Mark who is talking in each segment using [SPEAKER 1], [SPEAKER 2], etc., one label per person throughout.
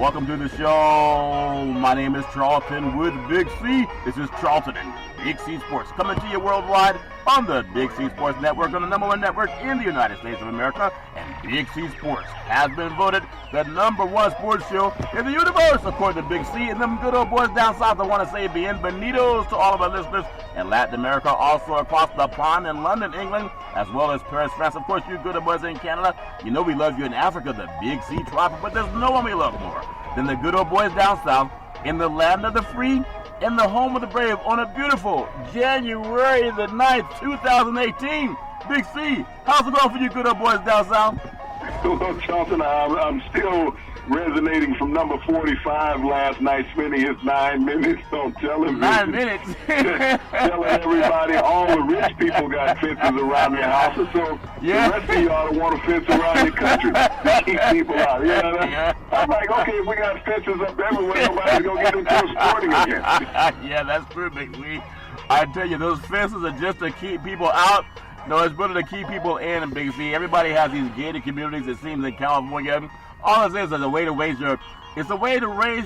[SPEAKER 1] Welcome to the show. My name is Charlton with Big C. This is Charlton and Big C Sports coming to you worldwide on the Big C Sports Network, on the number one network in the United States of America. And Big C Sports has been voted the number one sports show in the universe, according to Big C. And them good old boys down south, I want to say bienvenidos to all of our listeners in Latin America, also across the pond in London, England, as well as Paris, France. Of course, you good old boys in Canada. You know we love you in Africa, the Big C tribe, but there's no one we love more than the good old boys down south in the land of the free, in the home of the brave, on a beautiful January the 9th, 2018. Big C, how's it going for you good old boys down south?
[SPEAKER 2] Well, Charlton, I'm still resonating from number 45 last night, spending his 9 minutes on television.
[SPEAKER 1] 9 minutes.
[SPEAKER 2] Telling everybody all the rich people got fences around their houses, so the rest of y'all want to fence around your country to keep people out. You know that? I'm like, okay, if we got fences up everywhere, nobody's going to get into sporting again.
[SPEAKER 1] Yeah, that's true, Big C. I tell you, those fences are just to keep people out. No, it's better to keep people in, Big C. Everybody has these gated communities, it seems, in California. All it is a way to raise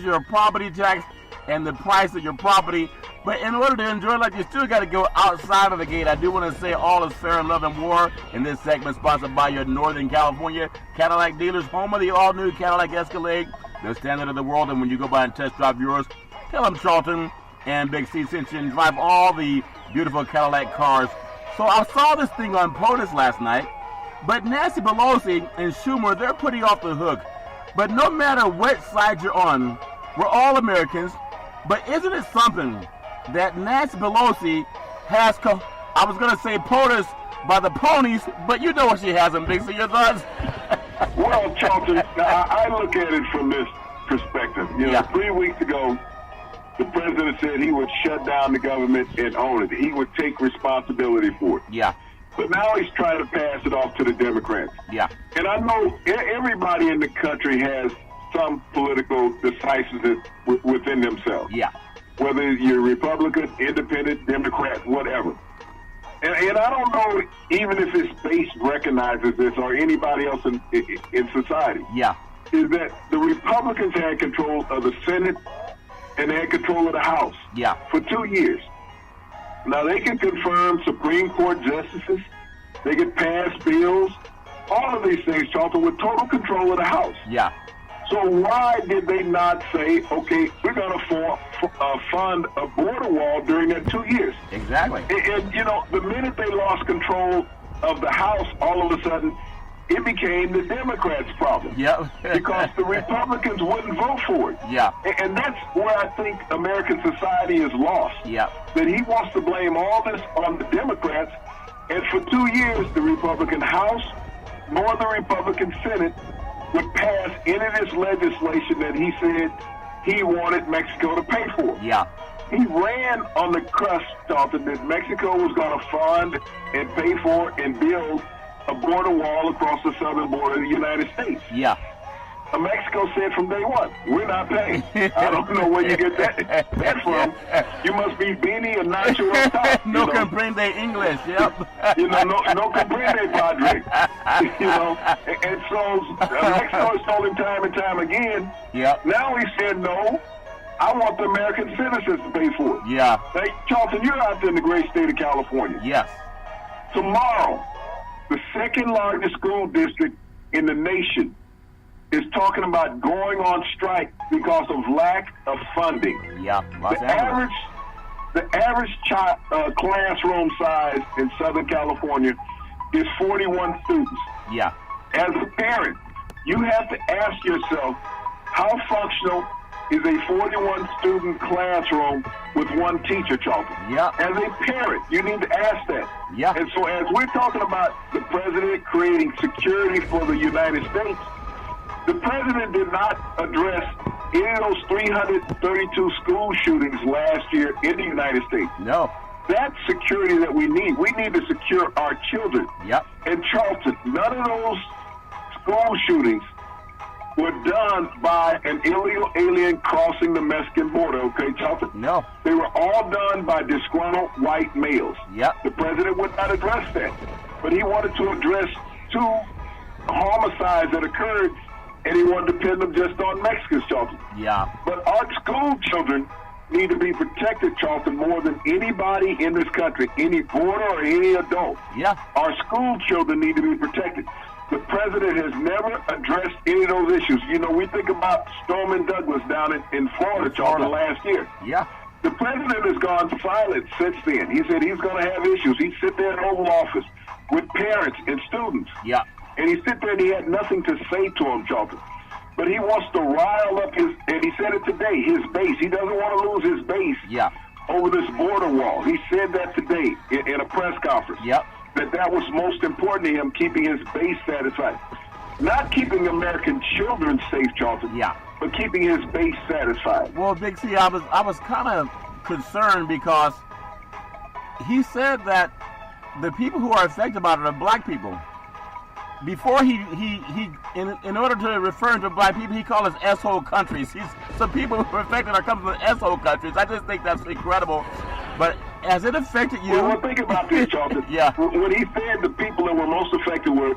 [SPEAKER 1] your property tax and the price of your property. But in order to enjoy life, you still got to go outside of the gate. I do want to say all is fair in love and war in this segment, sponsored by your Northern California Cadillac dealers, home of the all-new Cadillac Escalade, the standard of the world. And when you go by and test drive yours, tell them Charlton and Big C sent you and drive all the beautiful Cadillac cars. So I saw this thing on POTUS last night. But Nancy Pelosi and Schumer, they're pretty off the hook. But no matter what side you're on, we're all Americans. But isn't it something that Nancy Pelosi has, I was going to say POTUS by the ponies, but you know what she has in Big C, your thoughts?
[SPEAKER 2] Well, Charlton, I look at it from this perspective. 3 weeks ago, the president said he would shut down the government and own it. He would take responsibility for it.
[SPEAKER 1] Yeah.
[SPEAKER 2] But now he's trying to pass it off to the Democrats.
[SPEAKER 1] Yeah.
[SPEAKER 2] And I know everybody in the country has some political decisiveness within themselves.
[SPEAKER 1] Yeah.
[SPEAKER 2] Whether you're Republican, Independent, Democrat, whatever. And I don't know even if his base recognizes this or anybody else in society.
[SPEAKER 1] Yeah.
[SPEAKER 2] Is that the Republicans had control of the Senate and they had control of the House.
[SPEAKER 1] Yeah.
[SPEAKER 2] For 2 years. Now, they can confirm Supreme Court justices. They can pass bills. All of these things, Charlton, with total control of the House.
[SPEAKER 1] Yeah.
[SPEAKER 2] So why did they not say, okay, we're going to fund a border wall during that 2 years?
[SPEAKER 1] Exactly.
[SPEAKER 2] And, the minute they lost control of the House, all of a sudden, it became the Democrats' problem.
[SPEAKER 1] Yeah.
[SPEAKER 2] Because the Republicans wouldn't vote for it.
[SPEAKER 1] Yeah.
[SPEAKER 2] And that's where I think American society is lost.
[SPEAKER 1] Yeah.
[SPEAKER 2] That he wants to blame all this on the Democrats. And for 2 years, the Republican House nor the Republican Senate would pass any of this legislation that he said he wanted Mexico to pay for.
[SPEAKER 1] Yeah.
[SPEAKER 2] He ran on the crust, Charlton, that Mexico was going to fund and pay for and build a border wall across the southern border of the United States.
[SPEAKER 1] Yeah.
[SPEAKER 2] Mexico said from day one, we're not paying. I don't know where you get that from. You must be Beanie and Nacho on top.
[SPEAKER 1] No comprende English, yep.
[SPEAKER 2] No comprende, Padre. And so Mexico has told him time and time again.
[SPEAKER 1] Yep.
[SPEAKER 2] Now he said, no, I want the American citizens to pay for it.
[SPEAKER 1] Yeah.
[SPEAKER 2] Hey, Charlton, you're out there in the great state of California.
[SPEAKER 1] Yes.
[SPEAKER 2] Tomorrow, the second largest school district in the nation is talking about going on strike because of lack of funding.
[SPEAKER 1] Yeah,
[SPEAKER 2] The average classroom size in Southern California is 41 students.
[SPEAKER 1] Yeah.
[SPEAKER 2] As a parent, you have to ask yourself, how functional is a 41-student classroom with one teacher, Charlton?
[SPEAKER 1] Yeah.
[SPEAKER 2] As a parent, you need to ask that.
[SPEAKER 1] Yeah.
[SPEAKER 2] And so as we're talking about the president creating security for the United States, the president did not address any of those 332 school shootings last year in the United States.
[SPEAKER 1] No.
[SPEAKER 2] That's security that we need. We need to secure our children.
[SPEAKER 1] Yep.
[SPEAKER 2] And Charlton, none of those school shootings were done by an illegal alien crossing the Mexican border, okay, Charlton?
[SPEAKER 1] No.
[SPEAKER 2] They were all done by disgruntled white males.
[SPEAKER 1] Yep.
[SPEAKER 2] The president would not address that. But he wanted to address two homicides that occurred and he wanted to pin them just on Mexicans, Charlton.
[SPEAKER 1] Yeah.
[SPEAKER 2] But our school children need to be protected, Charlton, more than anybody in this country, any boarder or any adult.
[SPEAKER 1] Yeah.
[SPEAKER 2] Our school children need to be protected. The president has never addressed any of those issues. You know, we think about Stoneman Douglas down in Florida, Charlton, last year.
[SPEAKER 1] Yeah.
[SPEAKER 2] The president has gone silent since then. He said he's going to have issues. He'd sit there in the Oval Office with parents and students.
[SPEAKER 1] Yeah.
[SPEAKER 2] And he sit there and he had nothing to say to them, Charlton. But he wants to rile up his, and he said it today, his base. He doesn't want to lose his base over this border wall. He said that today in a press conference.
[SPEAKER 1] Yep.
[SPEAKER 2] That was most important to him, keeping his base satisfied. Not keeping American children safe, Charlton.
[SPEAKER 1] Yeah.
[SPEAKER 2] But keeping his base satisfied.
[SPEAKER 1] Well, Big C, I was kind of concerned because he said that the people who are affected by it are black people. Before in order to refer to black people, he called us S-hole countries. Some people who are affected are coming from the S-hole countries. I just think that's incredible. But has it affected you?
[SPEAKER 2] Well, think about this, Charlton.
[SPEAKER 1] Yeah.
[SPEAKER 2] When he said the people that were most affected were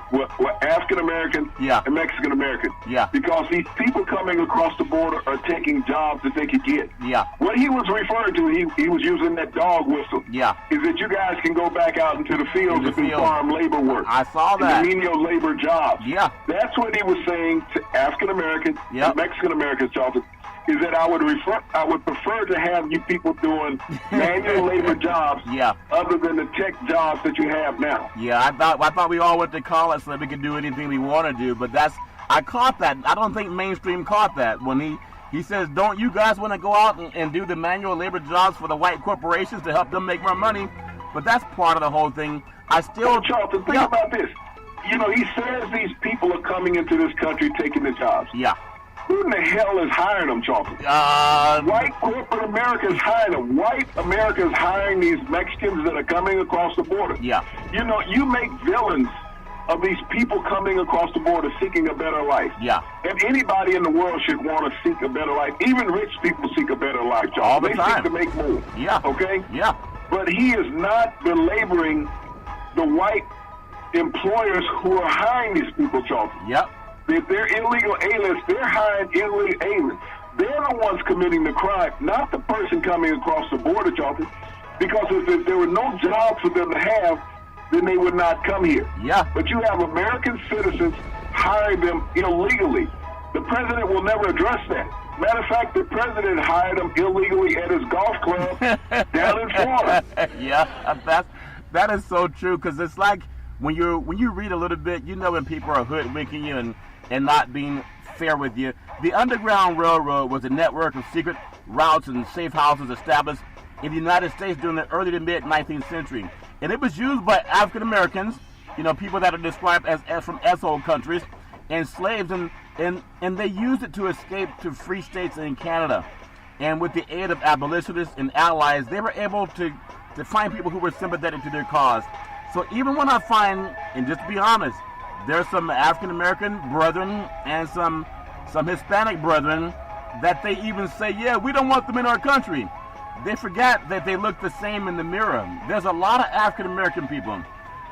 [SPEAKER 2] African American and Mexican American.
[SPEAKER 1] Yeah.
[SPEAKER 2] Because these people coming across the border are taking jobs that they could get.
[SPEAKER 1] Yeah.
[SPEAKER 2] What he was referring to, he was using that dog whistle.
[SPEAKER 1] Yeah.
[SPEAKER 2] Is that you guys can go back out into the fields and do farm labor work.
[SPEAKER 1] I saw that.
[SPEAKER 2] And the menial labor jobs.
[SPEAKER 1] Yeah.
[SPEAKER 2] That's what he was saying to African Americans and Mexican Americans, Charlton. Is that I would prefer to have you people doing manual labor jobs other than the tech jobs that you have now.
[SPEAKER 1] Yeah, I thought we all went to college so that we could do anything we want to do, but I caught that. I don't think mainstream caught that when he says, don't you guys want to go out and do the manual labor jobs for the white corporations to help them make more money? But that's part of the whole thing.
[SPEAKER 2] Charlton, think about this. You know, he says these people are coming into this country taking the jobs.
[SPEAKER 1] Yeah.
[SPEAKER 2] Who in the hell is hiring them, Charlton? White corporate America is hiring them. White America is hiring these Mexicans that are coming across the border.
[SPEAKER 1] Yeah.
[SPEAKER 2] You know, you make villains of these people coming across the border seeking a better life.
[SPEAKER 1] Yeah.
[SPEAKER 2] And anybody in the world should want to seek a better life. Even rich people seek a better life, Charlton.
[SPEAKER 1] All the time.
[SPEAKER 2] They seek to make more.
[SPEAKER 1] Yeah.
[SPEAKER 2] Okay?
[SPEAKER 1] Yeah.
[SPEAKER 2] But he is not belaboring the white employers who are hiring these people, Charlton.
[SPEAKER 1] Yep.
[SPEAKER 2] If they're illegal aliens, they're hiring illegal aliens. They're the ones committing the crime, not the person coming across the border, Charlton. Because if there were no jobs for them to have, then they would not come here.
[SPEAKER 1] Yeah.
[SPEAKER 2] But you have American citizens hiring them illegally. The president will never address that. Matter of fact, the president hired them illegally at his golf club down in Florida.
[SPEAKER 1] Yeah, that is so true, because it's like when you read a little bit, you know when people are hoodwinking you and not being fair with you. The Underground Railroad was a network of secret routes and safe houses established in the United States during the early to mid 19th century. And it was used by African Americans, you know, people that are described as from S-hole countries, and slaves, and they used it to escape to free states in Canada. And with the aid of abolitionists and allies, they were able to find people who were sympathetic to their cause. So even when I find, and just to be honest, there's some African American brethren and some Hispanic brethren that they even say, yeah, we don't want them in our country. They forget that they look the same in the mirror. There's a lot of African American people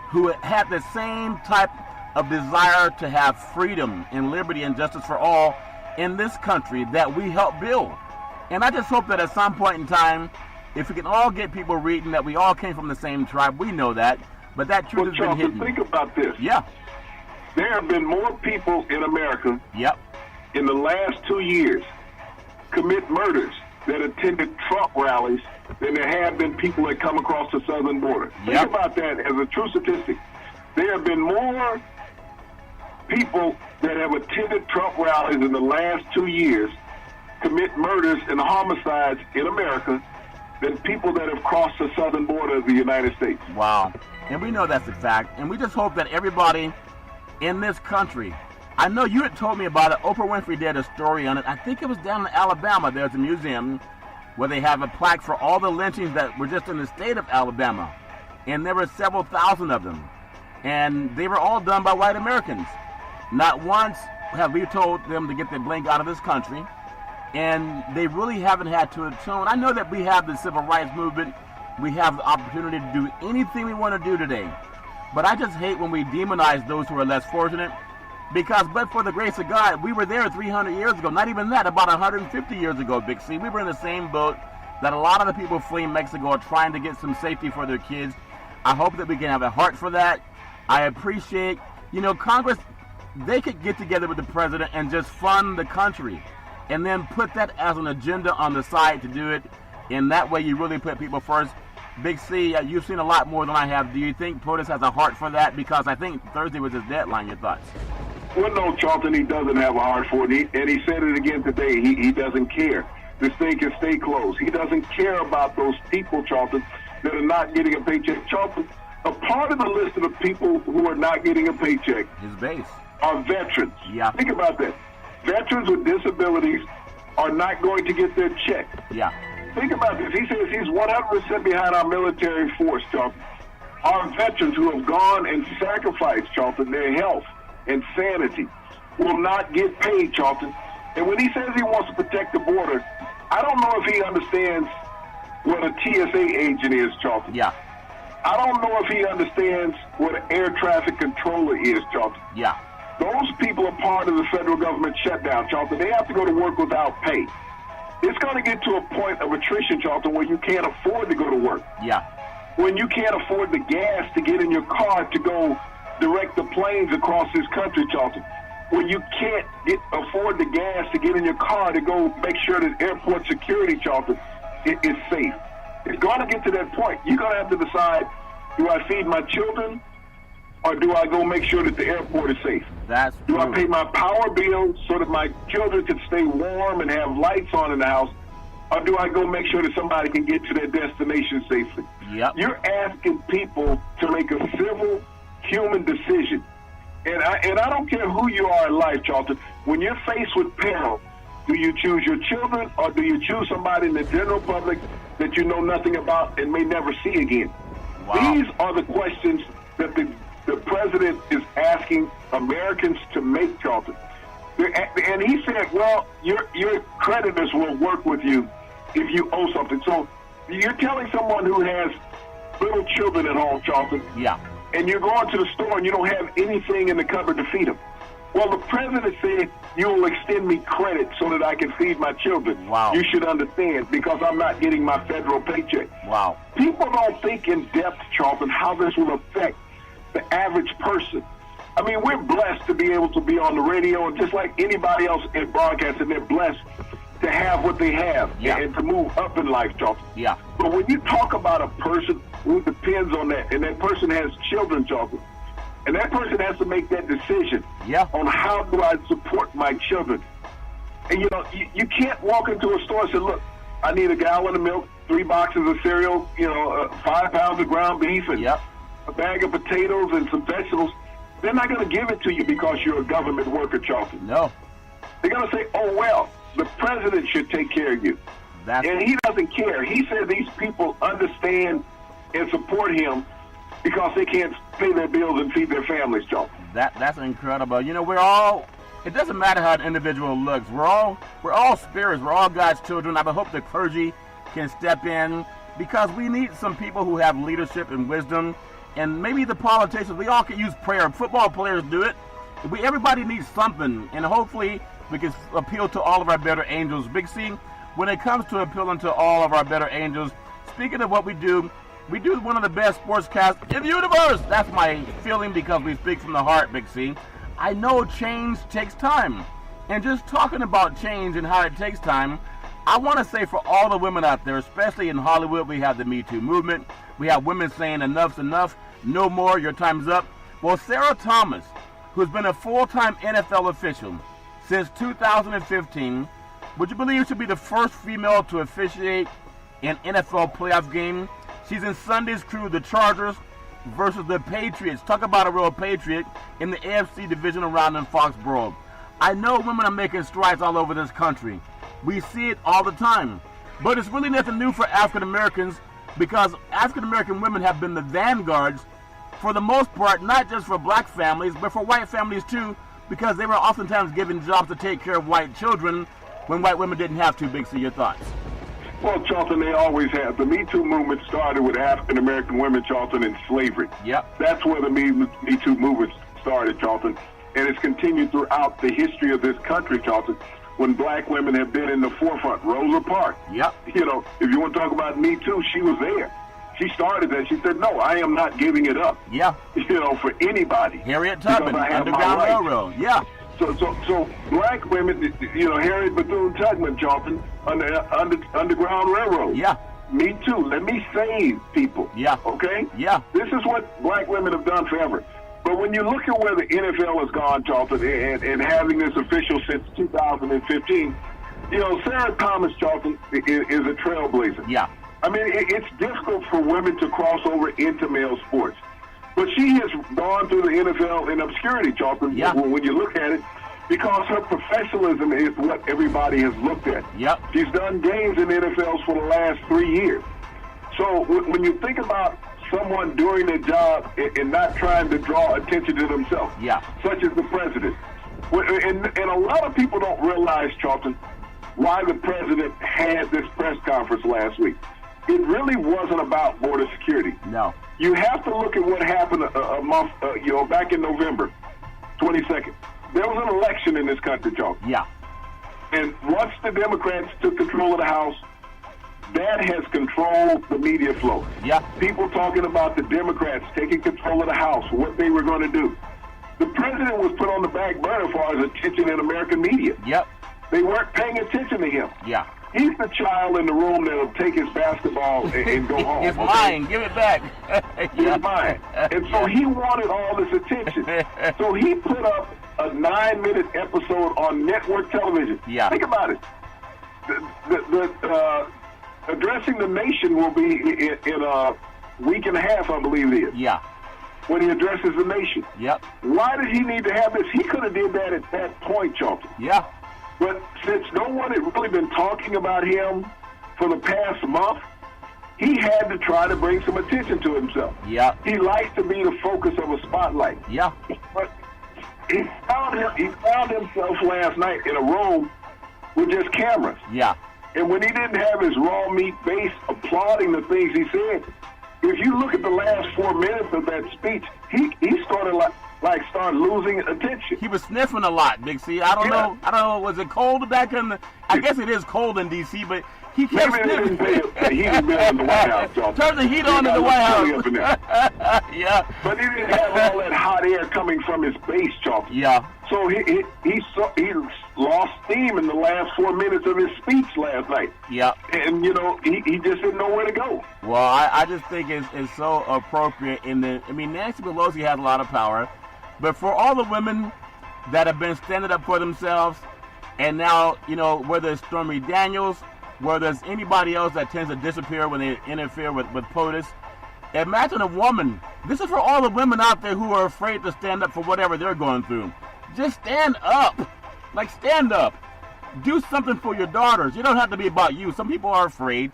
[SPEAKER 1] who have the same type of desire to have freedom and liberty and justice for all in this country that we help build. And I just hope that at some point in time, if we can all get people reading that we all came from the same tribe, we know that, but that truth has been hidden.
[SPEAKER 2] Think about this.
[SPEAKER 1] Yeah.
[SPEAKER 2] There have been more people in America in the last 2 years commit murders that attended Trump rallies than there have been people that come across the southern border. Think about that as a true statistic. There have been more people that have attended Trump rallies in the last 2 years commit murders and homicides in America than people that have crossed the southern border of the United States.
[SPEAKER 1] Wow. And we know that's a fact. And we just hope that everybody in this country, I know you had told me about it. Oprah Winfrey did a story on it. I think it was down in Alabama. There's a museum where they have a plaque for all the lynchings that were just in the state of Alabama. And there were several thousand of them. And they were all done by white Americans. Not once have we told them to get their blank out of this country. And they really haven't had to atone. I know that we have the civil rights movement. We have the opportunity to do anything we want to do today. But I just hate when we demonize those who are less fortunate Because, but for the grace of God, we were there 300 years ago. Not even that, about 150 years ago, Big C. We were in the same boat that a lot of the people fleeing Mexico are trying to get some safety for their kids. I hope that we can have a heart for that. I appreciate, Congress, they could get together with the president and just fund the country and then put that as an agenda on the side to do it. And that way you really put people first. Big C, you've seen a lot more than I have. Do you think POTUS has a heart for that? Because I think Thursday was his deadline. Your thoughts?
[SPEAKER 2] Well, no, Charlton, he doesn't have a heart for it. And he said it again today. He doesn't care. This thing can stay closed. He doesn't care about those people, Charlton, that are not getting a paycheck. Charlton, a part of the list of the people who are not getting a paycheck
[SPEAKER 1] his base
[SPEAKER 2] are veterans.
[SPEAKER 1] Yeah.
[SPEAKER 2] Think about that. Veterans with disabilities are not going to get their check.
[SPEAKER 1] Yeah.
[SPEAKER 2] Think about this. He says he's 100% behind our military force, Charlton. Our veterans who have gone and sacrificed, Charlton, their health and sanity will not get paid, Charlton. And when he says he wants to protect the border, I don't know if he understands what a TSA agent is, Charlton.
[SPEAKER 1] Yeah.
[SPEAKER 2] I don't know if he understands what an air traffic controller is, Charlton.
[SPEAKER 1] Yeah.
[SPEAKER 2] Those people are part of the federal government shutdown, Charlton. They have to go to work without pay. It's going to get to a point of attrition, Charlton, where you can't afford to go to work.
[SPEAKER 1] Yeah.
[SPEAKER 2] When you can't afford the gas to get in your car to go direct the planes across this country, Charlton. When you can't afford the gas to get in your car to go make sure that airport security, Charlton, is safe. It's going to get to that point. You're going to have to decide, do I feed my children or do I go make sure that the airport is safe?
[SPEAKER 1] That's
[SPEAKER 2] Do
[SPEAKER 1] true.
[SPEAKER 2] I pay my power bill so that my children can stay warm and have lights on in the house? Or do I go make sure that somebody can get to their destination safely?
[SPEAKER 1] Yep.
[SPEAKER 2] You're asking people to make a civil, human decision. And I don't care who you are in life, Charlton. When you're faced with peril, do you choose your children or do you choose somebody in the general public that you know nothing about and may never see again?
[SPEAKER 1] Wow.
[SPEAKER 2] These are the questions that the president is asking Americans to make, Charlton. And he said, well, your creditors will work with you if you owe something. So you're telling someone who has little children at home, Charlton,
[SPEAKER 1] Yeah.
[SPEAKER 2] and you're going to the store and you don't have anything in the cupboard to feed them. Well, the president said, you will extend me credit so that I can feed my children.
[SPEAKER 1] Wow.
[SPEAKER 2] You should understand because I'm not getting my federal paycheck.
[SPEAKER 1] Wow.
[SPEAKER 2] People don't think in depth, Charlton, how this will affect the average person. I mean, we're blessed to be able to be on the radio, and just like anybody else in broadcasting, they're blessed to have what they have and to move up in life, Charlton.
[SPEAKER 1] Yeah.
[SPEAKER 2] But when you talk about a person who depends on that, and that person has children, Charlton, and that person has to make that decision on how do I support my children. And, you can't walk into a store and say, look, I need a gallon of milk, 3 boxes of cereal, 5 pounds of ground beef, and a bag of potatoes and some vegetables. They're not going to give it to you because you're a government worker, Charlton.
[SPEAKER 1] No.
[SPEAKER 2] They're going to say, oh, well, the president should take care of you. And he doesn't care. He said these people understand and support him because they can't pay their bills and feed their families, Charlton.
[SPEAKER 1] That's incredible. We're all, it doesn't matter how an individual looks. We're all spirits. We're all God's children. I hope the clergy can step in because we need some people who have leadership and wisdom. And maybe the politicians, we all can use prayer. Football players do it. Everybody needs something. And hopefully we can appeal to all of our better angels. Big C, when it comes to appealing to all of our better angels, speaking of what we do one of the best sportscasts in the universe. That's my feeling because we speak from the heart, Big C. I know change takes time. And just talking about change and how it takes time, I want to say for all the women out there, especially in Hollywood, we have the Me Too movement. We have women saying enough's enough, no more, your time's up. Well, Sarah Thomas, who's been a full-time NFL official since 2015, would you believe she'll be the first female to officiate an NFL playoff game? She's in Sunday's crew, the Chargers versus the Patriots. Talk about a real Patriot in the AFC divisional round in Foxborough. I know women are making strides all over this country. We see it all the time. But it's really nothing new for African Americans because African American women have been the vanguards for the most part, not just for black families, but for white families too, because they were oftentimes given jobs to take care of white children when white women didn't have to. Big C, your thoughts?
[SPEAKER 2] Well, Charlton, they always have. The Me Too movement started with African American women, Charlton, in slavery.
[SPEAKER 1] Yep.
[SPEAKER 2] That's where the Me Too movement started, Charlton. and it's continued throughout the history of this country, Charlton, when black women have been in the forefront. Rosa Parks.
[SPEAKER 1] Yep.
[SPEAKER 2] You know, if you want to talk about Me Too, she was there. She started that. She said, no, I am not giving it up.
[SPEAKER 1] Yeah.
[SPEAKER 2] You know, for anybody.
[SPEAKER 1] Harriet Tubman, Underground Railroad. Yeah.
[SPEAKER 2] So black women, you know, Harriet Bethune-Tubman, Charlton, Underground Railroad.
[SPEAKER 1] Yeah.
[SPEAKER 2] Me Too. Let me save people.
[SPEAKER 1] Yeah.
[SPEAKER 2] Okay?
[SPEAKER 1] Yeah.
[SPEAKER 2] This is what black women have done forever. But when you look at where the NFL has gone, Charlton, and having this official since 2015, you know, Sarah Thomas, Charlton, is a trailblazer.
[SPEAKER 1] Yeah.
[SPEAKER 2] I mean, it's difficult for women to cross over into male sports. But she has gone through the NFL in obscurity, Charlton,
[SPEAKER 1] yeah.
[SPEAKER 2] when you look at it, because her professionalism is what everybody has looked at.
[SPEAKER 1] Yep.
[SPEAKER 2] She's done games in the NFL for the last 3 years. So when you think about someone doing their job and not trying to draw attention to themselves,
[SPEAKER 1] yeah.
[SPEAKER 2] such as the president, and a lot of people don't realize, Charlton, why the president had this press conference last week. It really wasn't about border security.
[SPEAKER 1] No.
[SPEAKER 2] You have to look at what happened a month, back in November 22nd. There was an election in this country, Charlton.
[SPEAKER 1] Yeah.
[SPEAKER 2] And once the Democrats took control of the House, that has controlled the media flow.
[SPEAKER 1] Yeah.
[SPEAKER 2] People talking about the Democrats taking control of the House, what they were going to do. The president was put on the back burner as far as attention in American media.
[SPEAKER 1] Yep.
[SPEAKER 2] They weren't paying attention to him.
[SPEAKER 1] Yeah.
[SPEAKER 2] He's the child in the room that'll take his basketball and go home.
[SPEAKER 1] It's mine. Give it back.
[SPEAKER 2] It's mine. And so he wanted all this attention. So he put up a 9-minute episode on network television.
[SPEAKER 1] Yeah.
[SPEAKER 2] Think about it. The addressing the nation will be in a week and a half, I believe it is.
[SPEAKER 1] Yeah.
[SPEAKER 2] When he addresses the nation.
[SPEAKER 1] Yep.
[SPEAKER 2] Why did he need to have this? He could have did that at that point, Charlton.
[SPEAKER 1] Yeah.
[SPEAKER 2] But since no one had really been talking about him for the past month, he had to try to bring some attention to himself.
[SPEAKER 1] Yeah.
[SPEAKER 2] He likes to be the focus of a spotlight.
[SPEAKER 1] Yeah.
[SPEAKER 2] But he found himself last night in a room with just cameras.
[SPEAKER 1] Yeah.
[SPEAKER 2] And when he didn't have his raw meat base applauding the things he said, if you look at the last 4 minutes of that speech, he started started losing attention.
[SPEAKER 1] He was sniffing a lot, Big C. I don't know. Was it cold back in I guess it is cold in D.C., but he kept sniffing.
[SPEAKER 2] He didn't be in the White House, Charlton.
[SPEAKER 1] Turn the heat on in the White House. Yeah.
[SPEAKER 2] But he didn't have all that hot air coming from his base, Charlton.
[SPEAKER 1] Yeah.
[SPEAKER 2] So he lost steam in the last 4 minutes of his speech last night.
[SPEAKER 1] Yeah.
[SPEAKER 2] And, you know, he just didn't know where to go.
[SPEAKER 1] Well, I just think it's so appropriate Nancy Pelosi has a lot of power, but for all the women that have been standing up for themselves, and now, you know, whether it's Stormy Daniels, whether it's anybody else that tends to disappear when they interfere with POTUS, imagine a woman. This is for all the women out there who are afraid to stand up for whatever they're going through. Just stand up. Like, stand up. Do something for your daughters. It don't have to be about you. Some people are afraid.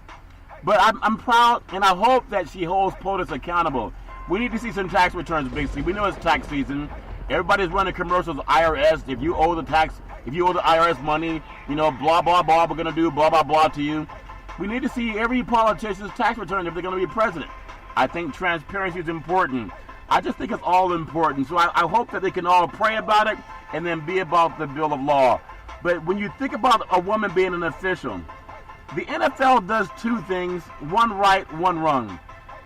[SPEAKER 1] But I'm proud, and I hope that she holds POTUS accountable. We need to see some tax returns, basically. We know it's tax season. Everybody's running commercials, IRS. If you owe the IRS money, you know, blah, blah, blah, we're going to do blah, blah, blah to you. We need to see every politician's tax return if they're going to be president. I think transparency is important. I just think it's all important. So I hope that they can all pray about it and then be about the bill of law. But when you think about a woman being an official, the NFL does two things, one right, one wrong.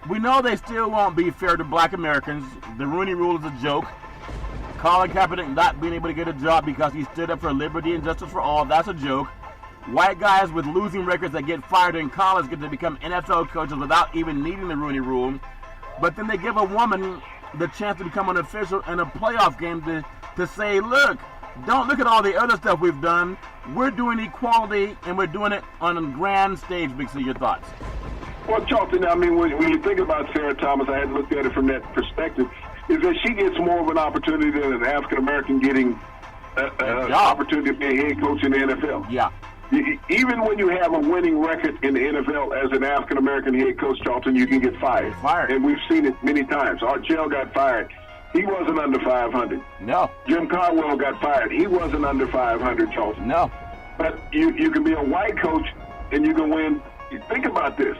[SPEAKER 1] We know they still won't be fair to black Americans. The Rooney Rule is a joke. Colin Kaepernick not being able to get a job because he stood up for liberty and justice for all, that's a joke. White guys with losing records that get fired in college get to become NFL coaches without even needing the Rooney Rule. But then they give a woman the chance to become an official in a playoff game to say, look, don't look at all the other stuff we've done. We're doing equality, and we're doing it on a grand stage. Big C, your thoughts?
[SPEAKER 2] Well, Charlton, I mean, when you think about Sarah Thomas, I hadn't looked at it from that perspective, is that she gets more of an opportunity than an African-American getting an opportunity to be a head coach in the NFL.
[SPEAKER 1] Yeah.
[SPEAKER 2] Even when you have a winning record in the NFL as an African-American head coach, Charlton, you can get fired. And we've seen it many times. Art Shell got fired. He wasn't under 500.
[SPEAKER 1] No.
[SPEAKER 2] Jim Caldwell got fired. He wasn't under 500, Charlton.
[SPEAKER 1] No.
[SPEAKER 2] But you can be a white coach and you can win. Think about this.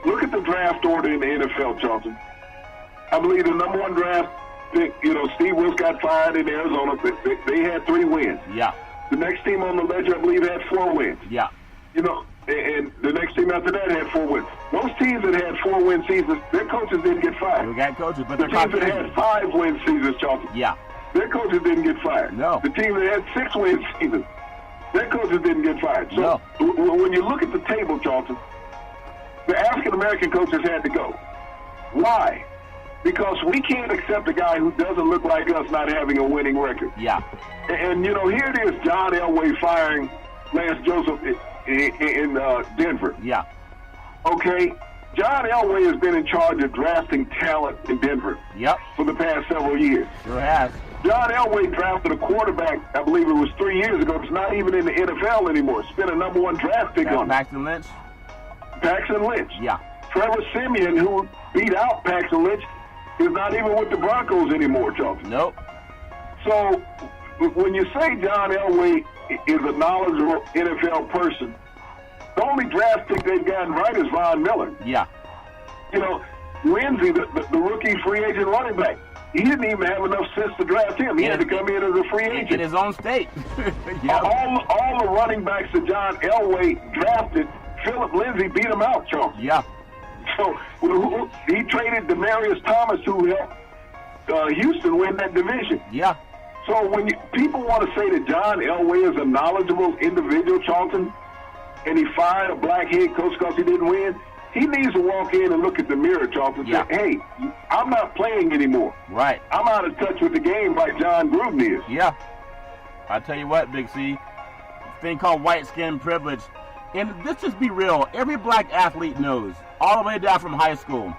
[SPEAKER 2] Look at the draft order in the NFL, Charlton. I believe the number one draft Steve Wilkes got fired in Arizona. They had 3 wins.
[SPEAKER 1] Yeah.
[SPEAKER 2] The next team on the ledger, I believe, had 4 wins.
[SPEAKER 1] Yeah.
[SPEAKER 2] And the next team after that had 4 wins. Those teams that had 4-win seasons, their coaches didn't get fired.
[SPEAKER 1] We got coaches, but
[SPEAKER 2] the teams that had 5-win seasons, Charlton,
[SPEAKER 1] yeah,
[SPEAKER 2] their coaches didn't get fired.
[SPEAKER 1] No.
[SPEAKER 2] The teams that had 6-win seasons, their coaches didn't get fired. So
[SPEAKER 1] no.
[SPEAKER 2] When you look at the table, Charlton, the African-American coaches had to go. Why? Because we can't accept a guy who doesn't look like us not having a winning record.
[SPEAKER 1] Yeah.
[SPEAKER 2] And here it is, John Elway firing Lance Joseph in Denver.
[SPEAKER 1] Yeah.
[SPEAKER 2] Okay, John Elway has been in charge of drafting talent in Denver.
[SPEAKER 1] Yep.
[SPEAKER 2] For the past several years.
[SPEAKER 1] Sure has.
[SPEAKER 2] John Elway drafted a quarterback, I believe it was 3 years ago. It's not even in the NFL anymore. It's been a number 1 draft pick on
[SPEAKER 1] Paxton Lynch.
[SPEAKER 2] Paxton Lynch.
[SPEAKER 1] Yeah.
[SPEAKER 2] Trevor Siemian, who beat out Paxton Lynch, is not even with the Broncos anymore, Charlton.
[SPEAKER 1] Nope.
[SPEAKER 2] So when you say John Elway is a knowledgeable NFL person, the only draft pick they've gotten right is Von Miller.
[SPEAKER 1] Yeah.
[SPEAKER 2] Lindsey, the rookie free agent running back, he didn't even have enough sense to draft him. He had to come in as a free agent.
[SPEAKER 1] In his own state.
[SPEAKER 2] Yep. All the running backs that John Elway drafted, Philip Lindsay beat him out, Charles.
[SPEAKER 1] Yeah.
[SPEAKER 2] So he traded Demaryius Thomas, who helped Houston win that division.
[SPEAKER 1] Yeah.
[SPEAKER 2] So when people want to say that John Elway is a knowledgeable individual, Charlton, and he fired a black head coach because he didn't win, he needs to walk in and look at the mirror, Charlton, and say, hey, I'm not playing anymore.
[SPEAKER 1] Right.
[SPEAKER 2] I'm out of touch with the game like John Gruden is.
[SPEAKER 1] Yeah. I tell you what, Big C, thing called white skin privilege. And let's just be real. Every black athlete knows, all the way down from high school.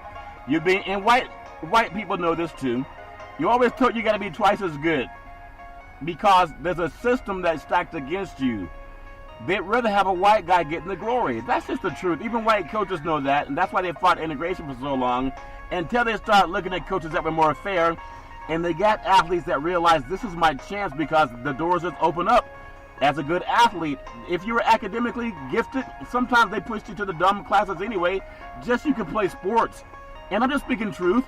[SPEAKER 1] And white people know this too. You're always told you got to be twice as good because there's a system that's stacked against you. They'd rather have a white guy getting the glory. That's just the truth. Even white coaches know that, and that's why they fought integration for so long, until they start looking at coaches that were more fair, and they got athletes that realize this is my chance because the doors just open up. As a good athlete, if you were academically gifted, sometimes they pushed you to the dumb classes anyway, just so you can play sports. And I'm just speaking truth,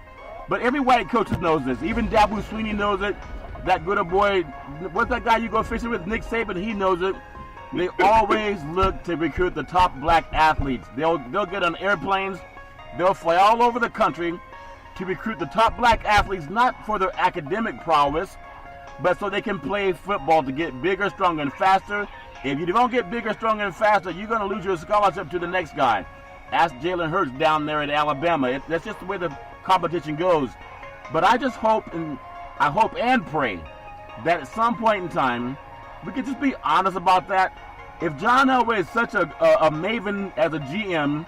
[SPEAKER 1] but every white coach knows this. Even Dabu Sweeney knows it. That good old boy, what's that guy you go fishing with, Nick Saban, he knows it. They always look to recruit the top black athletes. They'll get on airplanes, they'll fly all over the country to recruit the top black athletes, not for their academic prowess, but so they can play football to get bigger, stronger, and faster. If you don't get bigger, stronger, and faster, you're going to lose your scholarship to the next guy. Ask Jalen Hurts down there at Alabama. That's just the way the competition goes. But I just hope and pray that at some point in time, we can just be honest about that. If John Elway is such a maven as a GM,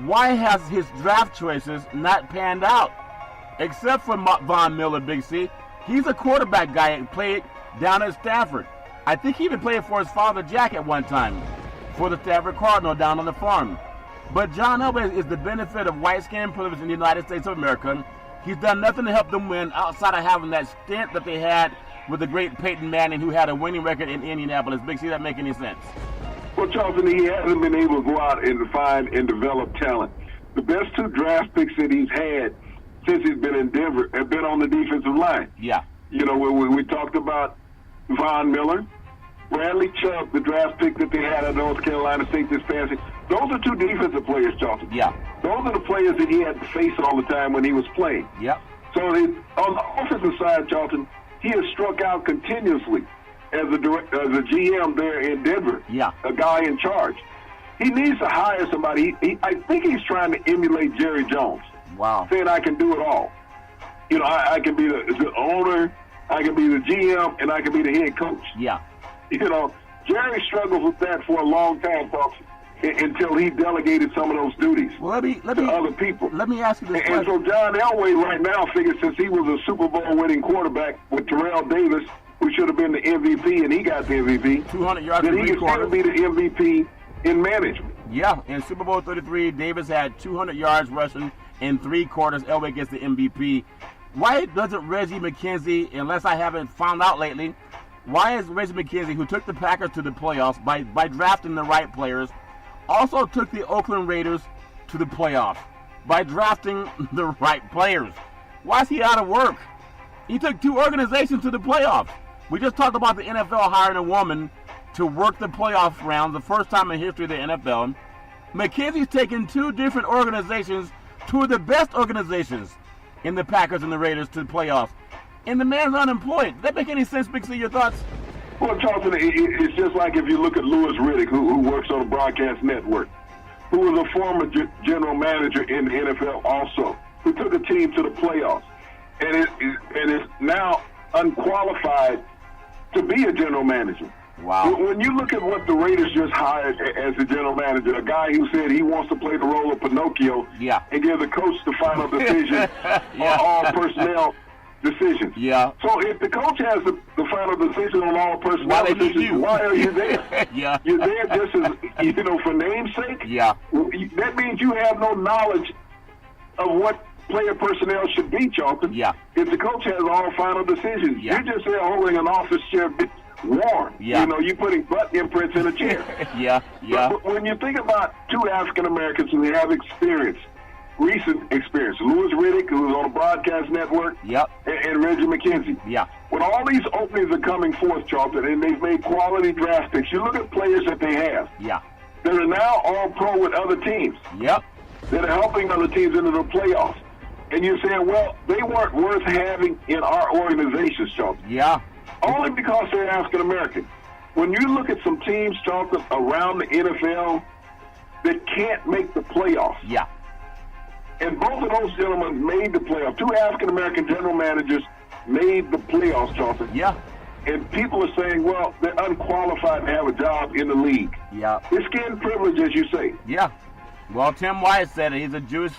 [SPEAKER 1] why has his draft choices not panned out? Except for Von Miller, Big C. He's a quarterback guy and played down at Stanford. I think he even played for his father, Jack, at one time for the Stanford Cardinal down on the farm. But John Elway is the benefit of white skin privilege in the United States of America. He's done nothing to help them win outside of having that stint that they had with the great Peyton Manning, who had a winning record in Indianapolis. Big C, that make any sense?
[SPEAKER 2] Well, Charlton, he hasn't been able to go out and find and develop talent. The best 2 draft picks that he's had since he's been in Denver have been on the defensive line.
[SPEAKER 1] Yeah.
[SPEAKER 2] We talked about Von Miller, Bradley Chubb, the draft pick that they had at North Carolina State this past year. Those are 2 defensive players, Charlton.
[SPEAKER 1] Yeah.
[SPEAKER 2] Those are the players that he had to face all the time when he was playing.
[SPEAKER 1] Yeah.
[SPEAKER 2] So on the offensive side, Charlton, he has struck out continuously as a GM there in Denver.
[SPEAKER 1] Yeah.
[SPEAKER 2] A guy in charge. He needs to hire somebody. I think he's trying to emulate Jerry Jones.
[SPEAKER 1] Wow.
[SPEAKER 2] Saying I can do it all. I can be the owner, I can be the GM, and I can be the head coach.
[SPEAKER 1] Yeah.
[SPEAKER 2] Jerry struggled with that for a long time, folks, until he delegated some of those duties
[SPEAKER 1] to
[SPEAKER 2] other people.
[SPEAKER 1] Let me ask you this
[SPEAKER 2] question. And so John Elway right now figures since he was a Super Bowl winning quarterback with Terrell Davis, who should have been the MVP, and he got the MVP,
[SPEAKER 1] 200 yards
[SPEAKER 2] then he can still be the MVP in management.
[SPEAKER 1] Yeah, in Super Bowl 33, Davis had 200 yards rushing in 3 quarters. Elway gets the MVP. Why doesn't Reggie McKenzie, unless I haven't found out lately, why is Reggie McKenzie, who took the Packers to the playoffs by drafting the right players, also took the Oakland Raiders to the playoffs by drafting the right players? Why is he out of work? He took 2 organizations to the playoffs. We just talked about the NFL hiring a woman to work the playoff rounds, the first time in history of the NFL. McKenzie's taken 2 different organizations, 2 of the best organizations in the Packers and the Raiders, to the playoffs. And the man's unemployed. Does that make any sense, Big C? Your thoughts?
[SPEAKER 2] Well, Charlton, it's just like if you look at Louis Riddick, who works on the broadcast network, who was a former general manager in the NFL also, who took a team to the playoffs, and is now unqualified to be a general manager.
[SPEAKER 1] Wow.
[SPEAKER 2] When you look at what the Raiders just hired as the general manager, a guy who said he wants to play the role of Pinocchio and give the coach the final decision on all personnel decisions.
[SPEAKER 1] Yeah.
[SPEAKER 2] So if the coach has the final decision on all personnel decisions, why are you there? You're there just as, for name's sake?
[SPEAKER 1] Yeah.
[SPEAKER 2] That means you have no knowledge of what player personnel should be, Charlton.
[SPEAKER 1] Yeah.
[SPEAKER 2] If the coach has all final decisions, you're just there holding an office chair warm.
[SPEAKER 1] Yeah.
[SPEAKER 2] You're putting butt imprints in a chair.
[SPEAKER 1] Yeah.
[SPEAKER 2] But when you think about 2 African Americans who have recent experience, Louis Riddick, who's on the broadcast network, and Reggie McKenzie.
[SPEAKER 1] Yeah.
[SPEAKER 2] When all these openings are coming forth, Charlton, and they've made quality draft picks, you look at players that they have.
[SPEAKER 1] Yeah.
[SPEAKER 2] That are now all pro with other teams.
[SPEAKER 1] Yep.
[SPEAKER 2] That are helping other teams into the playoffs. And you're saying, well, they weren't worth having in our organizations, Charlton.
[SPEAKER 1] Yeah.
[SPEAKER 2] Only because they're African American. When you look at some teams, Charlton, around the NFL that can't make the playoffs.
[SPEAKER 1] Yeah.
[SPEAKER 2] And both of those gentlemen made the playoffs. 2 African American general managers made the playoffs, Charlton.
[SPEAKER 1] Yeah.
[SPEAKER 2] And people are saying, well, they're unqualified to have a job in the league.
[SPEAKER 1] Yeah.
[SPEAKER 2] It's skin privilege, as you say.
[SPEAKER 1] Yeah. Well, Tim White said it. He's a Jewish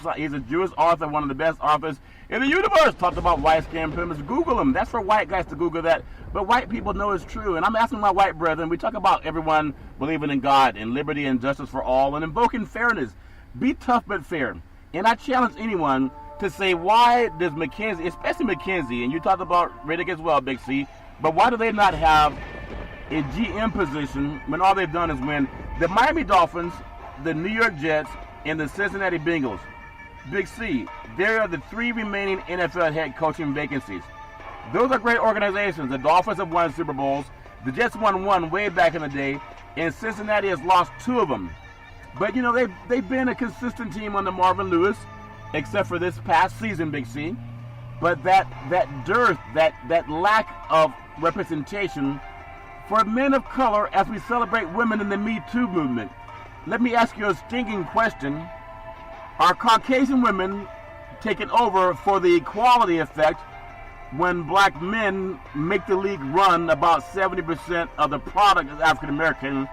[SPEAKER 1] author, one of the best authors in the universe. Talked about white skin privilege. Google him. That's for white guys to Google that. But white people know it's true. And I'm asking my white brethren, we talk about everyone believing in God and liberty and justice for all and invoking fairness. Be tough but fair. And I challenge anyone to say, why does McKenzie, especially McKenzie, and you talked about Riddick as well, Big C, but why do they not have a GM position when all they've done is win? The Miami Dolphins, the New York Jets, and the Cincinnati Bengals. Big C, there are the 3 remaining NFL head coaching vacancies. Those are great organizations. The Dolphins have won Super Bowls. The Jets won 1 way back in the day, and Cincinnati has lost 2 of them. But, they've been a consistent team under Marvin Lewis, except for this past season, Big C. But that dearth, that lack of representation for men of color as we celebrate women in the Me Too movement. Let me ask you a stinging question. Are Caucasian women taking over for the equality effect when black men make the league run about 70% of the product is African American,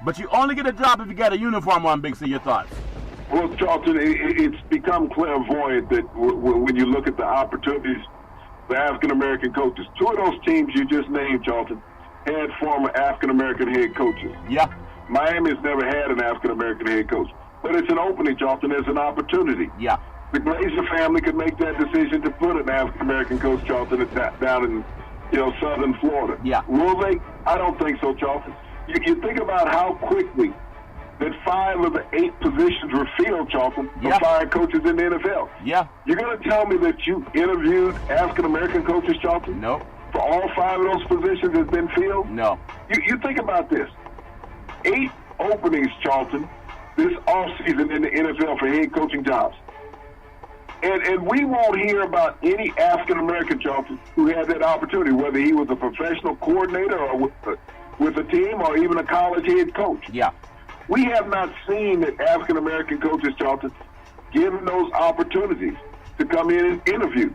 [SPEAKER 1] but you only get a job if you got a uniform on, Big C? Your thoughts?
[SPEAKER 2] Well, Charlton, it's become clairvoyant that when you look at the opportunities for African American coaches, 2 of those teams you just named, Charlton, had former African American head coaches.
[SPEAKER 1] Yeah.
[SPEAKER 2] Miami's never had an African American head coach, but it's an opening, Charlton. There's an opportunity.
[SPEAKER 1] Yeah.
[SPEAKER 2] The Glazer family could make that decision to put an African American coach, Charlton, down in southern Florida.
[SPEAKER 1] Yeah.
[SPEAKER 2] Will they? I don't think so, Charlton. You think about how quickly that 5 of the 8 positions were filled, Charlton, for 5 coaches in the NFL.
[SPEAKER 1] Yeah.
[SPEAKER 2] You're going to tell me that you interviewed African American coaches, Charlton?
[SPEAKER 1] Nope.
[SPEAKER 2] For all 5 of those positions have been filled?
[SPEAKER 1] No.
[SPEAKER 2] You think about this. 8 openings, Charlton, this offseason in the NFL for head coaching jobs. And we won't hear about any African-American, Charlton, who had that opportunity, whether he was a professional coordinator or with a team or even a college head coach.
[SPEAKER 1] Yeah.
[SPEAKER 2] We have not seen that African-American coaches, Charlton, given those opportunities to come in and interview